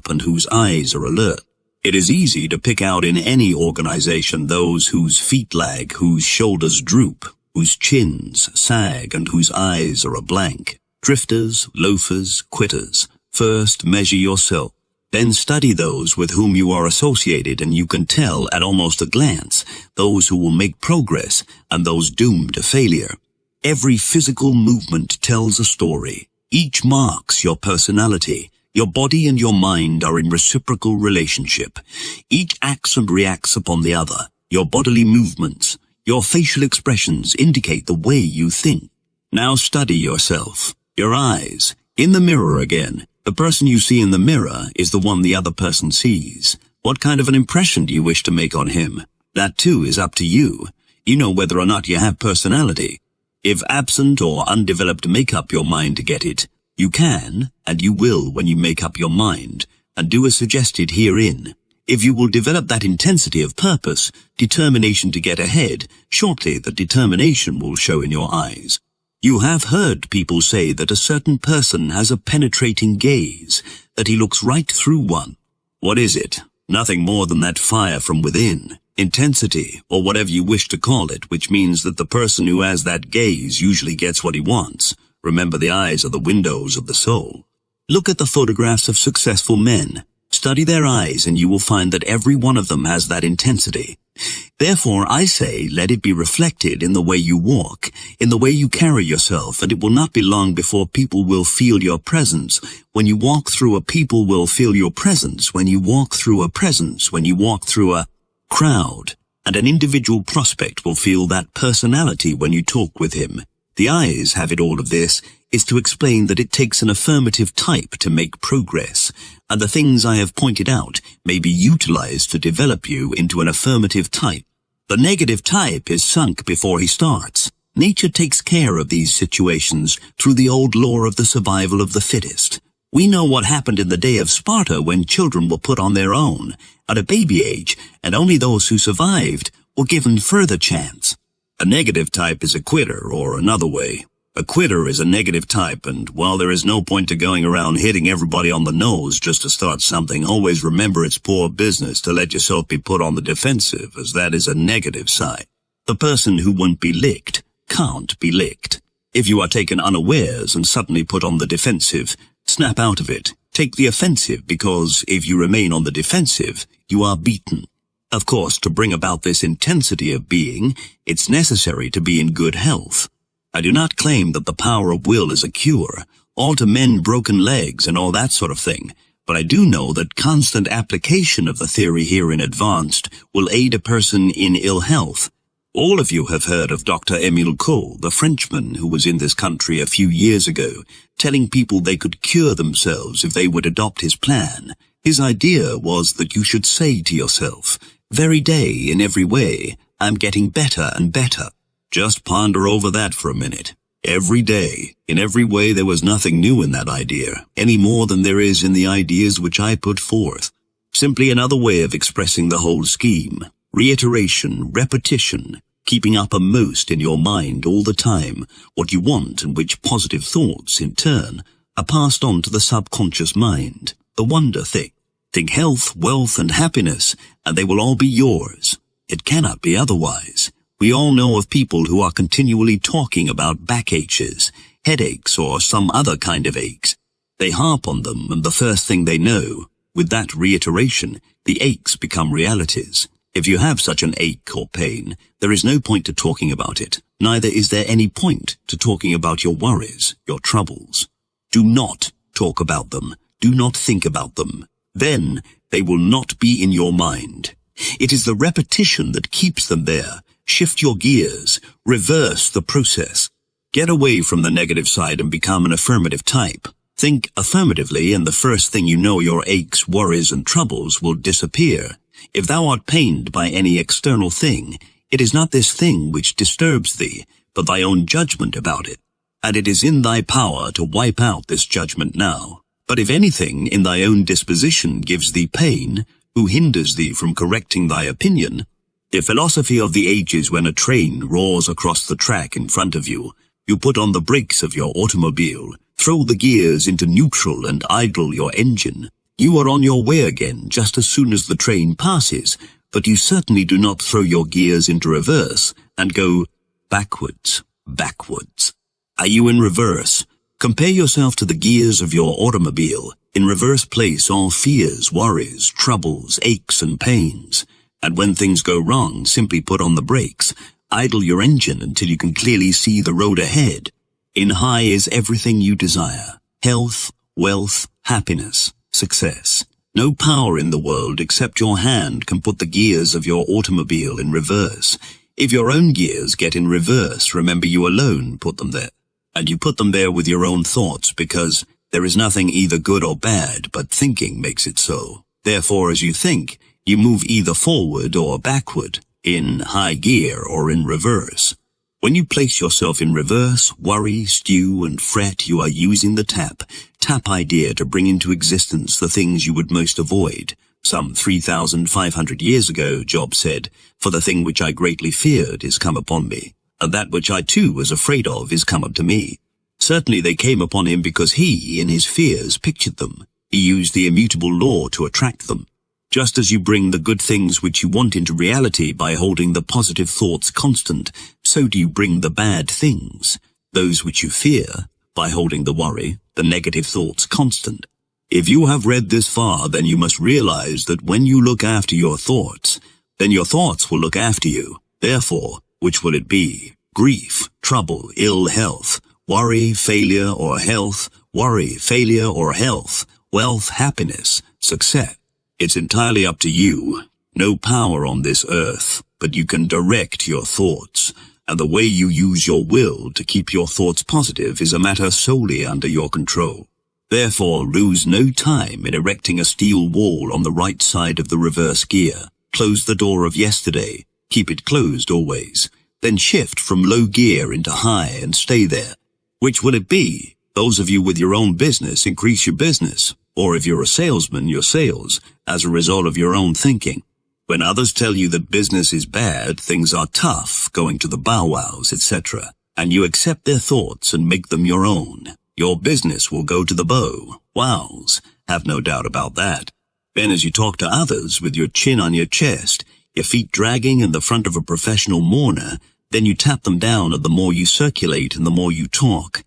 and whose eyes are alert. It is easy to pick out in any organization those whose feet lag, whose shoulders droop, whose chins sag, and whose eyes are a blank. Drifters, loafers, quitters. First measure yourself. Then study those with whom you are associated, and you can tell at almost a glance those who will make progress and those doomed to failure. Every physical movement tells a story. Each marks your personality. Your body and your mind are in reciprocal relationship. Each acts and reacts upon the other. Your bodily movements, your facial expressions indicate the way you think. Now study yourself. Your eyes. In the mirror again. The person you see in the mirror is the one the other person sees. What kind of an impression do you wish to make on him? That too is up to you. You know whether or not you have personality. If absent or undeveloped, make up your mind to get it. You can, and you will when you make up your mind, and do as suggested herein. If you will develop that intensity of purpose, determination to get ahead, shortly the determination will show in your eyes. You have heard people say that a certain person has a penetrating gaze, that he looks right through one. What is it? Nothing more than that fire from within. Intensity, or whatever you wish to call it, which means that the person who has that gaze usually gets what he wants. Remember, the eyes are the windows of the soul. Look at the photographs of successful men. Study their eyes, and you will find that every one of them has that intensity. Therefore, I say, let it be reflected in the way you walk, in the way you carry yourself, and it will not be long before people will feel your presence. When you walk through a people will feel your presence. When you walk through a presence, when you walk through a crowd, and an individual prospect will feel that personality when you talk with him. The eyes have it all of this. is to explain that it takes an affirmative type to make progress, and the things I have pointed out may be utilized to develop you into an affirmative type. The negative type is sunk before he starts. Nature takes care of these situations through the old law of the survival of the fittest. We know what happened in the day of Sparta when children were put on their own, at a baby age, and only those who survived were given further chance. A negative type is a quitter, or another way. A quitter is a negative type, and while there is no point to going around hitting everybody on the nose just to start something, always remember it's poor business to let yourself be put on the defensive, as that is a negative side. The person who won't be licked can't be licked. If you are taken unawares and suddenly put on the defensive, snap out of it. Take the offensive, because if you remain on the defensive, you are beaten. Of course, to bring about this intensity of being, it's necessary to be in good health. I do not claim that the power of will is a cure, or to mend broken legs and all that sort of thing, but I do know that constant application of the theory herein advanced will aid a person in ill health. All of you have heard of Dr. Emile Coe, the Frenchman who was in this country a few years ago, telling people they could cure themselves if they would adopt his plan. His idea was that you should say to yourself, "Very day, in every way, I'm getting better and better." Just ponder over that for a minute. Every day, in every way, there was nothing new in that idea, any more than there is in the ideas which I put forth. Simply another way of expressing the whole scheme. Reiteration, repetition, keeping uppermost in your mind all the time what you want, and which positive thoughts, in turn, are passed on to the subconscious mind. The wonder thing. Think health, wealth, and happiness, and they will all be yours. It cannot be otherwise. We all know of people who are continually talking about backaches, headaches, or some other kind of aches. They harp on them, and the first thing they know, with that reiteration, the aches become realities. If you have such an ache or pain, there is no point to talking about it. Neither is there any point to talking about your worries, your troubles. Do not talk about them. Do not think about them. Then they will not be in your mind. It is the repetition that keeps them there. Shift your gears. Reverse the process. Get away from the negative side and become an affirmative type. Think affirmatively, and the first thing you know, your aches, worries, and troubles will disappear. If thou art pained by any external thing, it is not this thing which disturbs thee, but thy own judgment about it. And it is in thy power to wipe out this judgment now. But if anything in thy own disposition gives thee pain, who hinders thee from correcting thy opinion? The philosophy of the ages when a train roars across the track in front of you, you put on the brakes of your automobile, throw the gears into neutral and idle your engine. You are on your way again just as soon as the train passes, but you certainly do not throw your gears into reverse and go backwards, backwards. Are you in reverse? Compare yourself to the gears of your automobile. In reverse place all fears, worries, troubles, aches, and pains. And when things go wrong, simply put on the brakes. Idle your engine until you can clearly see the road ahead. In high is everything you desire. Health, wealth, happiness, success. No power in the world except your hand can put the gears of your automobile in reverse. If your own gears get in reverse, remember you alone put them there. And you put them there with your own thoughts, because there is nothing either good or bad, but thinking makes it so. Therefore, as you think, you move either forward or backward, in high gear or in reverse. When you place yourself in reverse, worry, stew, and fret, you are using the tap idea to bring into existence the things you would most avoid. Some 3,500 years ago, Job said, "For the thing which I greatly feared is come upon me, and that which I too was afraid of is come up to me." Certainly they came upon him because he, in his fears, pictured them. He used the immutable law to attract them. Just as you bring the good things which you want into reality by holding the positive thoughts constant, so do you bring the bad things, those which you fear, by holding the worry, the negative thoughts constant. If you have read this far, then you must realize that when you look after your thoughts, then your thoughts will look after you. Therefore, which will it be? Grief, trouble, ill health, worry, failure, or health, worry, failure, or health, wealth, happiness, success. It's entirely up to you. No power on this earth, but you can direct your thoughts. and the way you use your will to keep your thoughts positive is a matter solely under your control. Therefore, lose no time in erecting a steel wall on the right side of the reverse gear. Close the door of yesterday. Keep it closed always. Then shift from low gear into high and stay there. Which will it be? Those of you with your own business, increase your business. Or if you're a salesman, your sales, as a result of your own thinking. When others tell you that business is bad, things are tough, going to the bow wows, etc., and you accept their thoughts and make them your own, your business will go to the bow wows. Have no doubt about that. Then as you talk to others with your chin on your chest, your feet dragging in the front of a professional mourner, then you tap them down, and the more you circulate and the more you talk.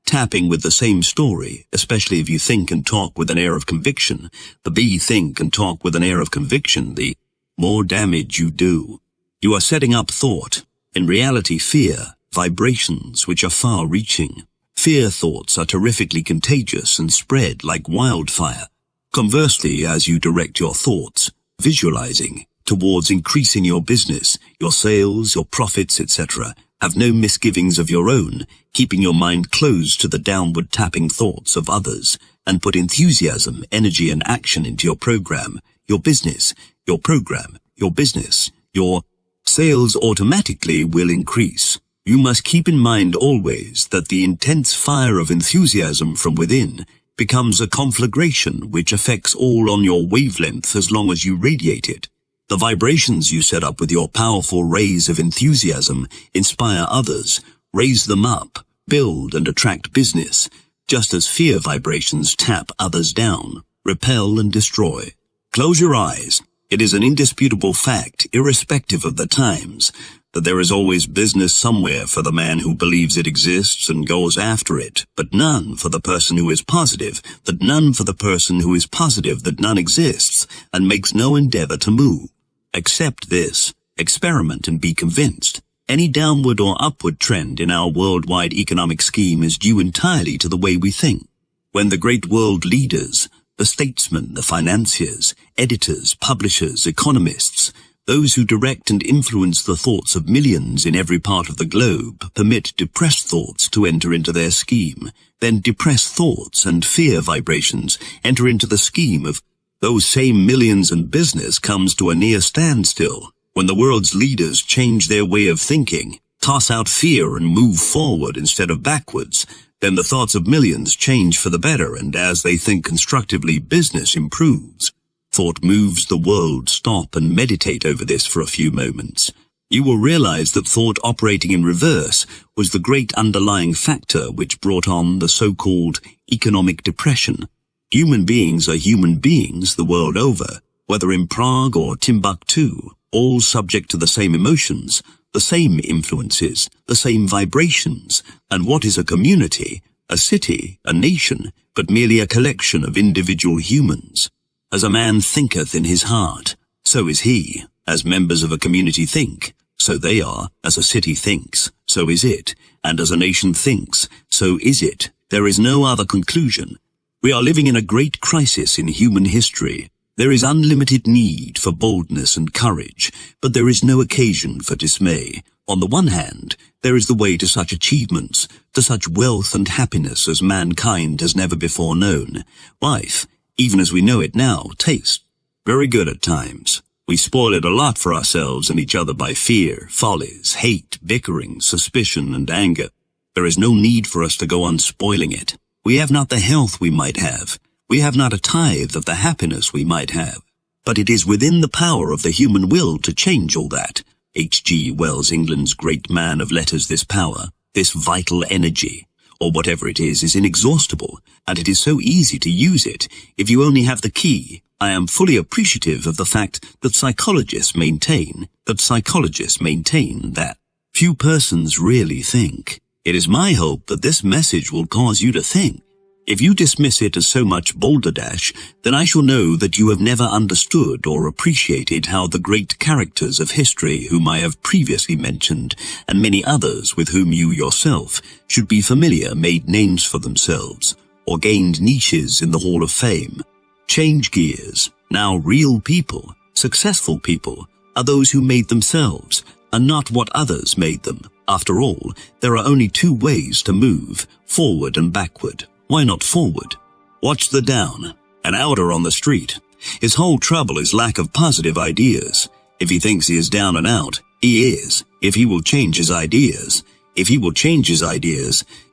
Tapping with the same story, especially if you think and talk with an air of conviction. The B think and talk with an air of conviction, the more damage you do. You are setting up thought, in reality fear, vibrations which are far-reaching. Fear thoughts are terrifically contagious and spread like wildfire. Conversely, as you direct your thoughts, visualizing, towards increasing your business, your sales, your profits, etc., have no misgivings of your own, keeping your mind closed to the downward tapping thoughts of others, and put enthusiasm, energy, and action into your program, your business, your program, your business, your sales automatically will increase. You must keep in mind always that the intense fire of enthusiasm from within becomes a conflagration which affects all on your wavelength as long as you radiate it. The vibrations you set up with your powerful rays of enthusiasm inspire others, raise them up, build and attract business, just as fear vibrations tap others down, repel and destroy. Close your eyes. It is an indisputable fact, irrespective of the times, that there is always business somewhere for the man who believes it exists and goes after it, but none for the person who is positive, that none for the person who is positive that none exists, and makes no endeavor to move. Accept this, experiment and be convinced. Any downward or upward trend in our worldwide economic scheme is due entirely to the way we think. When the great world leaders, the statesmen, the financiers, editors, publishers, economists, those who direct and influence the thoughts of millions in every part of the globe, permit depressed thoughts to enter into their scheme, then depressed thoughts and fear vibrations enter into the scheme of those same millions, and business comes to a near standstill. When the world's leaders change their way of thinking, toss out fear and move forward instead of backwards, then the thoughts of millions change for the better, and as they think constructively, business improves. Thought moves the world. Stop and meditate over this for a few moments. You will realize that thought operating in reverse was the great underlying factor which brought on the so-called economic depression. Human beings are human beings the world over, whether in Prague or Timbuktu, all subject to the same emotions, the same influences, the same vibrations. And what is a community, a city, a nation, but merely a collection of individual humans? As a man thinketh in his heart, so is he. As members of a community think, so they are. As a city thinks, so is it. And as a nation thinks, so is it. There is no other conclusion. We are living in a great crisis in human history. There is unlimited need for boldness and courage, but there is no occasion for dismay. On the one hand, there is the way to such achievements, to such wealth and happiness as mankind has never before known. Life, even as we know it now, tastes very good at times. We spoil it a lot for ourselves and each other by fear, follies, hate, bickering, suspicion, and anger. There is no need for us to go on spoiling it. We have not the health we might have. We have not a tithe of the happiness we might have. But it is within the power of the human will to change all that. H.G. Wells, England's great man of letters, this power, this vital energy, or whatever it is inexhaustible, and it is so easy to use it if you only have the key. I am fully appreciative of the fact that psychologists maintain that few persons really think. It is my hope that this message will cause you to think. If you dismiss it as so much balderdash, then I shall know that you have never understood or appreciated how the great characters of history whom I have previously mentioned, and many others with whom you yourself should be familiar, made names for themselves, or gained niches in the Hall of Fame. Change gears. Now real people, successful people, are those who made themselves, and not what others made them. After all, there are only two ways to move, forward and backward. Why not forward? Watch the down, an outer on the street. His whole trouble is lack of positive ideas. If he thinks he is down and out, he is. If he will change his ideas,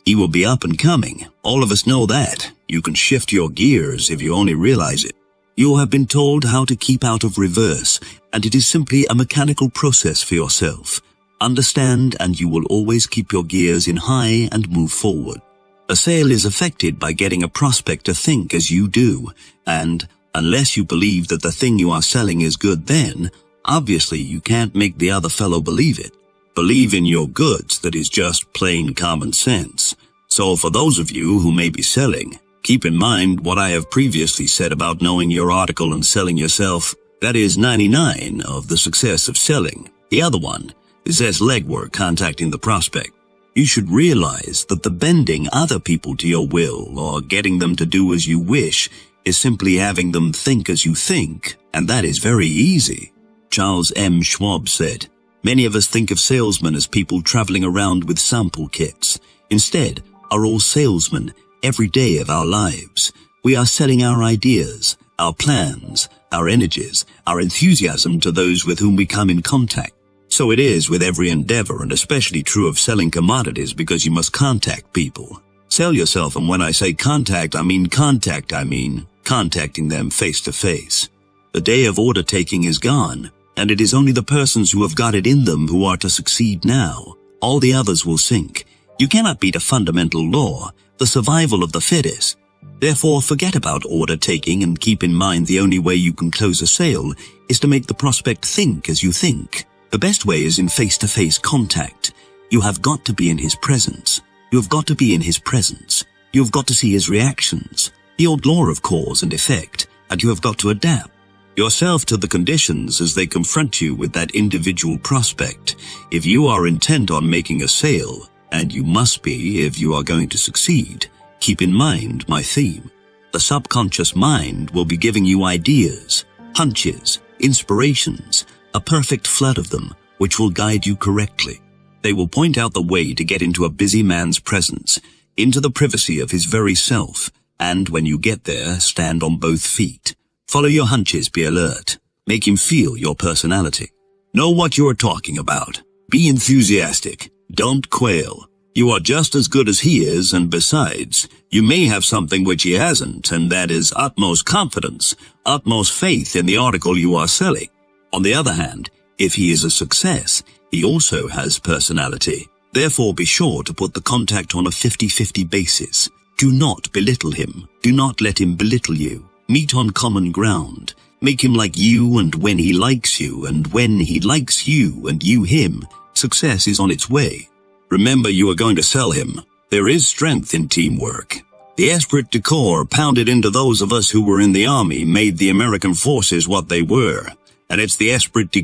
he will be up and coming. All of us know that. You can shift your gears if you only realize it. You have been told how to keep out of reverse, and it is simply a mechanical process for yourself. Understand, and you will always keep your gears in high and move forward. A sale is affected by getting a prospect to think as you do, and unless you believe that the thing you are selling is good, then obviously you can't make the other fellow believe it. Believe in your goods, that is just plain common sense. So for those of you who may be selling, keep in mind what I have previously said about knowing your article and selling yourself. That is 99 of the success of selling. The other one is as legwork, contacting the prospect. You should realize that the bending other people to your will or getting them to do as you wish is simply having them think as you think, and that is very easy. Charles M. Schwab said, "Many of us think of salesmen as people traveling around with sample kits. Instead, are all salesmen every day of our lives. We are selling our ideas, our plans, our energies, our enthusiasm to those with whom we come in contact. So it is with every endeavor, and especially true of selling commodities, because you must contact people. Sell yourself, and when I say contact, I mean contacting them face to face. The day of order taking is gone, and it is only the persons who have got it in them who are to succeed now. All the others will sink. You cannot beat a fundamental law, the survival of the fittest. Therefore, forget about order taking and keep in mind the only way you can close a sale is to make the prospect think as you think. The best way is in face-to-face contact. You have got to be in his presence. You have got to be in his presence. You have got to see his reactions, the old law of cause and effect, and you have got to adapt yourself to the conditions as they confront you with that individual prospect. If you are intent on making a sale, and you must be if you are going to succeed, keep in mind my theme. The subconscious mind will be giving you ideas, hunches, inspirations, a perfect flood of them, which will guide you correctly. They will point out the way to get into a busy man's presence, into the privacy of his very self, and when you get there, stand on both feet. Follow your hunches, be alert. Make him feel your personality. Know what you are talking about. Be enthusiastic. Don't quail. You are just as good as he is, and besides, you may have something which he hasn't, and that is utmost confidence, utmost faith in the article you are selling. On the other hand, if he is a success, he also has personality. Therefore, be sure to put the contact on a 50-50 basis. Do not belittle him. Do not let him belittle you. Meet on common ground. Make him like you, and when he likes you, and when he likes you, and you him, success is on its way. Remember, you are going to sell him. There is strength in teamwork. The esprit de corps pounded into those of us who were in the army made the American forces what they were. And it's the esprit de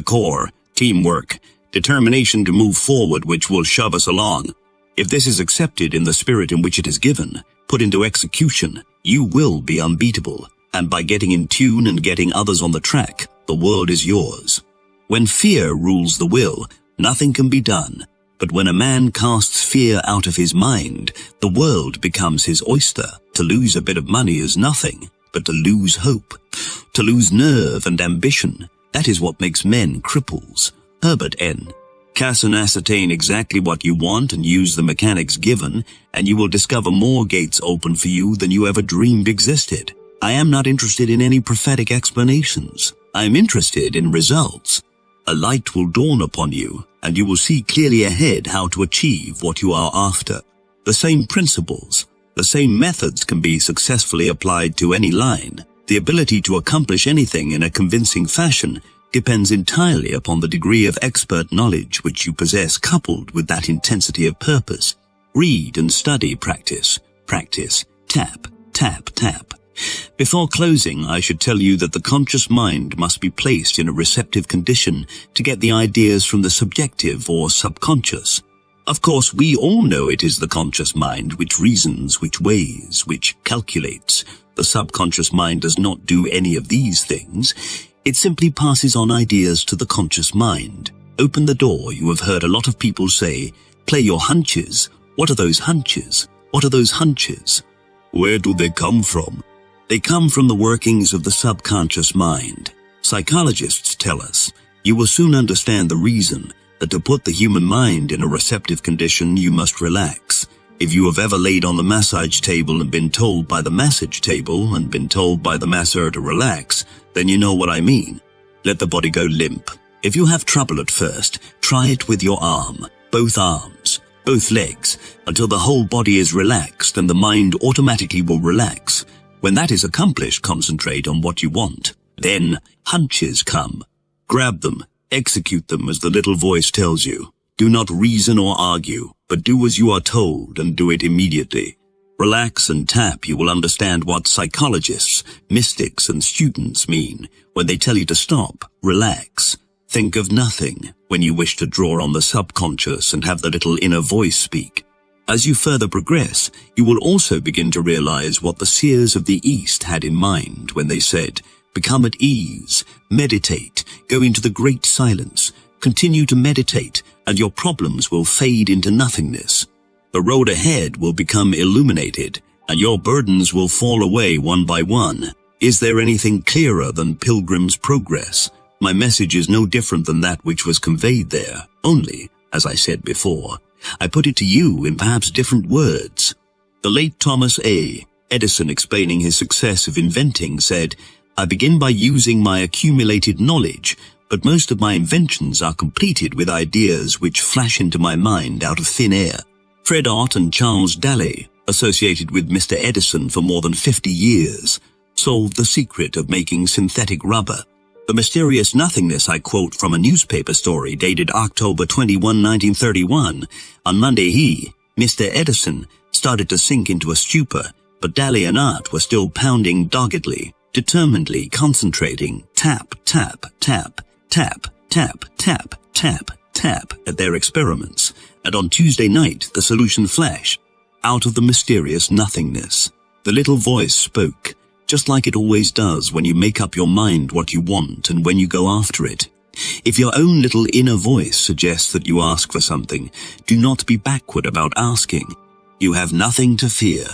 corps, teamwork, determination to move forward, which will shove us along. If this is accepted in the spirit in which it is given, put into execution, you will be unbeatable. And by getting in tune and getting others on the track, the world is yours. When fear rules the will, nothing can be done. But when a man casts fear out of his mind, the world becomes his oyster. To lose a bit of money is nothing, but to lose hope, to lose nerve and ambition, that is what makes men cripples. Herbert N. Casson, ascertain exactly what you want and use the mechanics given, and you will discover more gates open for you than you ever dreamed existed. I am not interested in any prophetic explanations. I am interested in results. A light will dawn upon you, and you will see clearly ahead how to achieve what you are after. The same principles, the same methods can be successfully applied to any line. The ability to accomplish anything in a convincing fashion depends entirely upon the degree of expert knowledge which you possess, coupled with that intensity of purpose. Read and study, practice, tap, tap, tap. Before closing, I should tell you that the conscious mind must be placed in a receptive condition to get the ideas from the subjective or subconscious. Of course, we all know it is the conscious mind which reasons, which weighs, which calculates. The subconscious mind does not do any of these things. It simply passes on ideas to the conscious mind. Open the door. You have heard a lot of people say, play your hunches. What are those hunches? What are those hunches? Where do they come from? They come from the workings of the subconscious mind. Psychologists tell us, you will soon understand the reason that to put the human mind in a receptive condition, you must relax. If you have ever laid on the massage table and been told by the massage table and been told by the masseur to relax, then you know what I mean. Let the body go limp. If you have trouble at first, try it with your arm, both arms, both legs, until the whole body is relaxed and the mind automatically will relax. When that is accomplished, concentrate on what you want. Then hunches come. Grab them, execute them as the little voice tells you. Do not reason or argue, but do as you are told and do it immediately. Relax and tap. You will understand what psychologists, mystics, and students mean when they tell you to stop, relax. Think of nothing when you wish to draw on the subconscious and have the little inner voice speak. As you further progress, you will also begin to realize what the seers of the East had in mind when they said, become at ease, meditate, go into the great silence, continue to meditate, and your problems will fade into nothingness. The road ahead will become illuminated, and your burdens will fall away one by one. Is there anything clearer than Pilgrim's Progress? My message is no different than that which was conveyed there, only, as I said before, I put it to you in perhaps different words. The late Thomas A. Edison, explaining his success of inventing, said, I begin by using my accumulated knowledge, but most of my inventions are completed with ideas which flash into my mind out of thin air. Fred Ott and Charles Daly, associated with Mr. Edison for more than 50 years, solved the secret of making synthetic rubber. The mysterious nothingness I quote from a newspaper story dated October 21, 1931. On Monday Mr. Edison, started to sink into a stupor, but Daly and Ott were still pounding doggedly, determinedly concentrating, tap, tap, tap, tap, tap, tap, tap, tap at their experiments, and on Tuesday night the solution flashed. Out of the mysterious nothingness, the little voice spoke, just like it always does when you make up your mind what you want and when you go after it. If your own little inner voice suggests that you ask for something, do not be backward about asking. You have nothing to fear.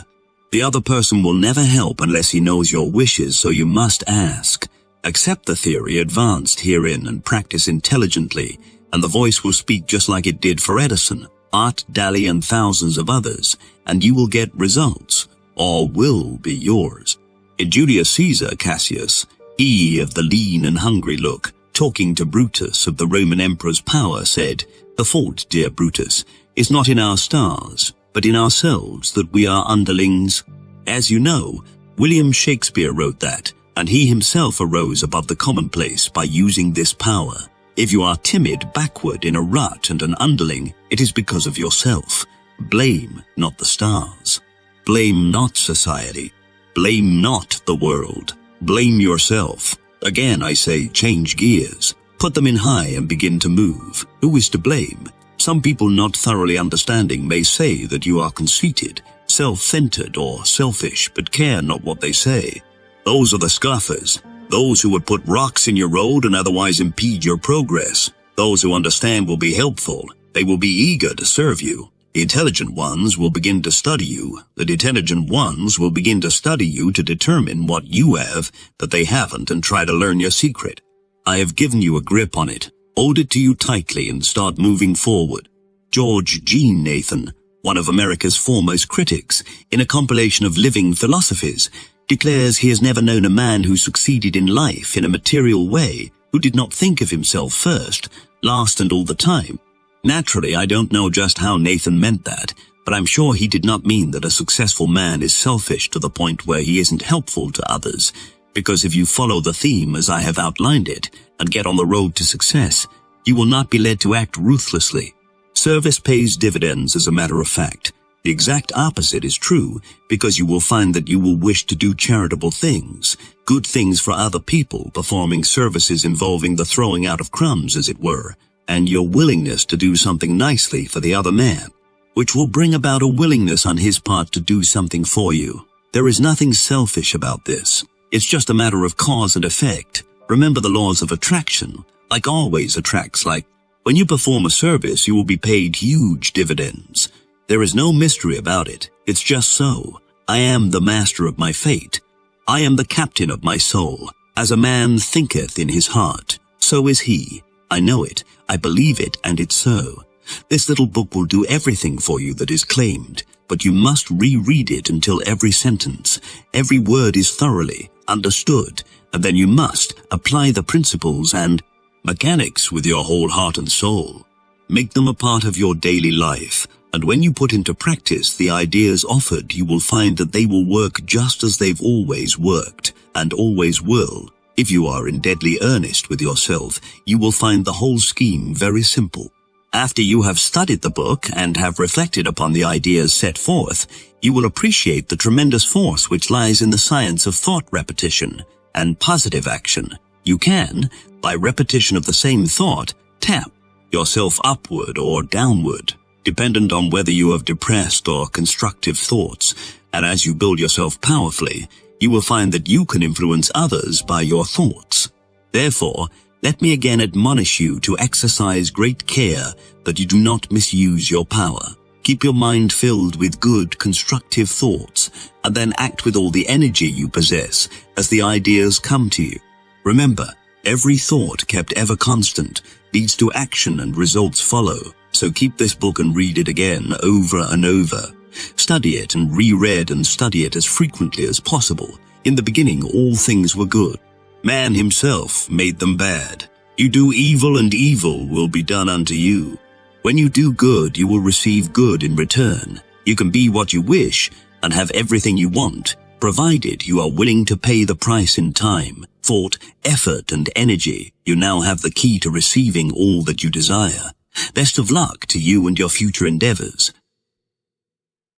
The other person will never help unless he knows your wishes, so you must ask. Accept the theory advanced herein and practice intelligently, and the voice will speak just like it did for Edison, Ott, Daly, and thousands of others, and you will get results. All will be yours. In Julius Caesar, Cassius, he of the lean and hungry look, talking to Brutus of the Roman emperor's power, said, the fault, dear Brutus, is not in our stars, but in ourselves that we are underlings. As you know, William Shakespeare wrote that, and he himself arose above the commonplace by using this power. If you are timid, backward, in a rut, and an underling, it is because of yourself. Blame not the stars. Blame not society. Blame not the world. Blame yourself. Again, I say, change gears. Put them in high and begin to move. Who is to blame? Some people not thoroughly understanding may say that you are conceited, self-centered, or selfish, but care not what they say. Those are the scoffers. Those who would put rocks in your road and otherwise impede your progress. Those who understand will be helpful. They will be eager to serve you. The intelligent ones will begin to study you. The intelligent ones will begin to study you to determine what you have that they haven't and try to learn your secret. I have given you a grip on it. Hold it to you tightly and start moving forward. George G. Nathan, one of America's foremost critics, in a compilation of living philosophies, declares he has never known a man who succeeded in life in a material way who did not think of himself first, last, and all the time. Naturally, I don't know just how Nathan meant that, but I'm sure he did not mean that a successful man is selfish to the point where he isn't helpful to others, because if you follow the theme as I have outlined it and get on the road to success, you will not be led to act ruthlessly. Service pays dividends, as a matter of fact. The exact opposite is true, because you will find that you will wish to do charitable things, good things for other people, performing services involving the throwing out of crumbs, as it were, and your willingness to do something nicely for the other man, which will bring about a willingness on his part to do something for you. There is nothing selfish about this. It's just a matter of cause and effect. Remember the laws of attraction. Like always attracts like. When you perform a service, you will be paid huge dividends. There is no mystery about it. It's just so. I am the master of my fate. I am the captain of my soul. As a man thinketh in his heart, so is he. I know it, I believe it, and it's so. This little book will do everything for you that is claimed, but you must reread it until every sentence, every word is thoroughly understood, and then you must apply the principles and mechanics with your whole heart and soul. Make them a part of your daily life, and when you put into practice the ideas offered, you will find that they will work just as they've always worked, and always will. If you are in deadly earnest with yourself, you will find the whole scheme very simple. After you have studied the book and have reflected upon the ideas set forth, you will appreciate the tremendous force which lies in the science of thought repetition and positive action. You can, by repetition of the same thought, tap yourself upward or downward, dependent on whether you have depressed or constructive thoughts, and as you build yourself powerfully, you will find that you can influence others by your thoughts. Therefore, let me again admonish you to exercise great care that you do not misuse your power. Keep your mind filled with good, constructive thoughts, and then act with all the energy you possess as the ideas come to you. Remember, every thought kept ever constant leads to action and results follow. So keep this book and read it again over and over. Study it and reread and study it as frequently as possible. In the beginning, all things were good. Man himself made them bad. You do evil and evil will be done unto you. When you do good, you will receive good in return. You can be what you wish and have everything you want, provided you are willing to pay the price in time, thought, effort, and energy. You now have the key to receiving all that you desire. Best of luck to you and your future endeavors.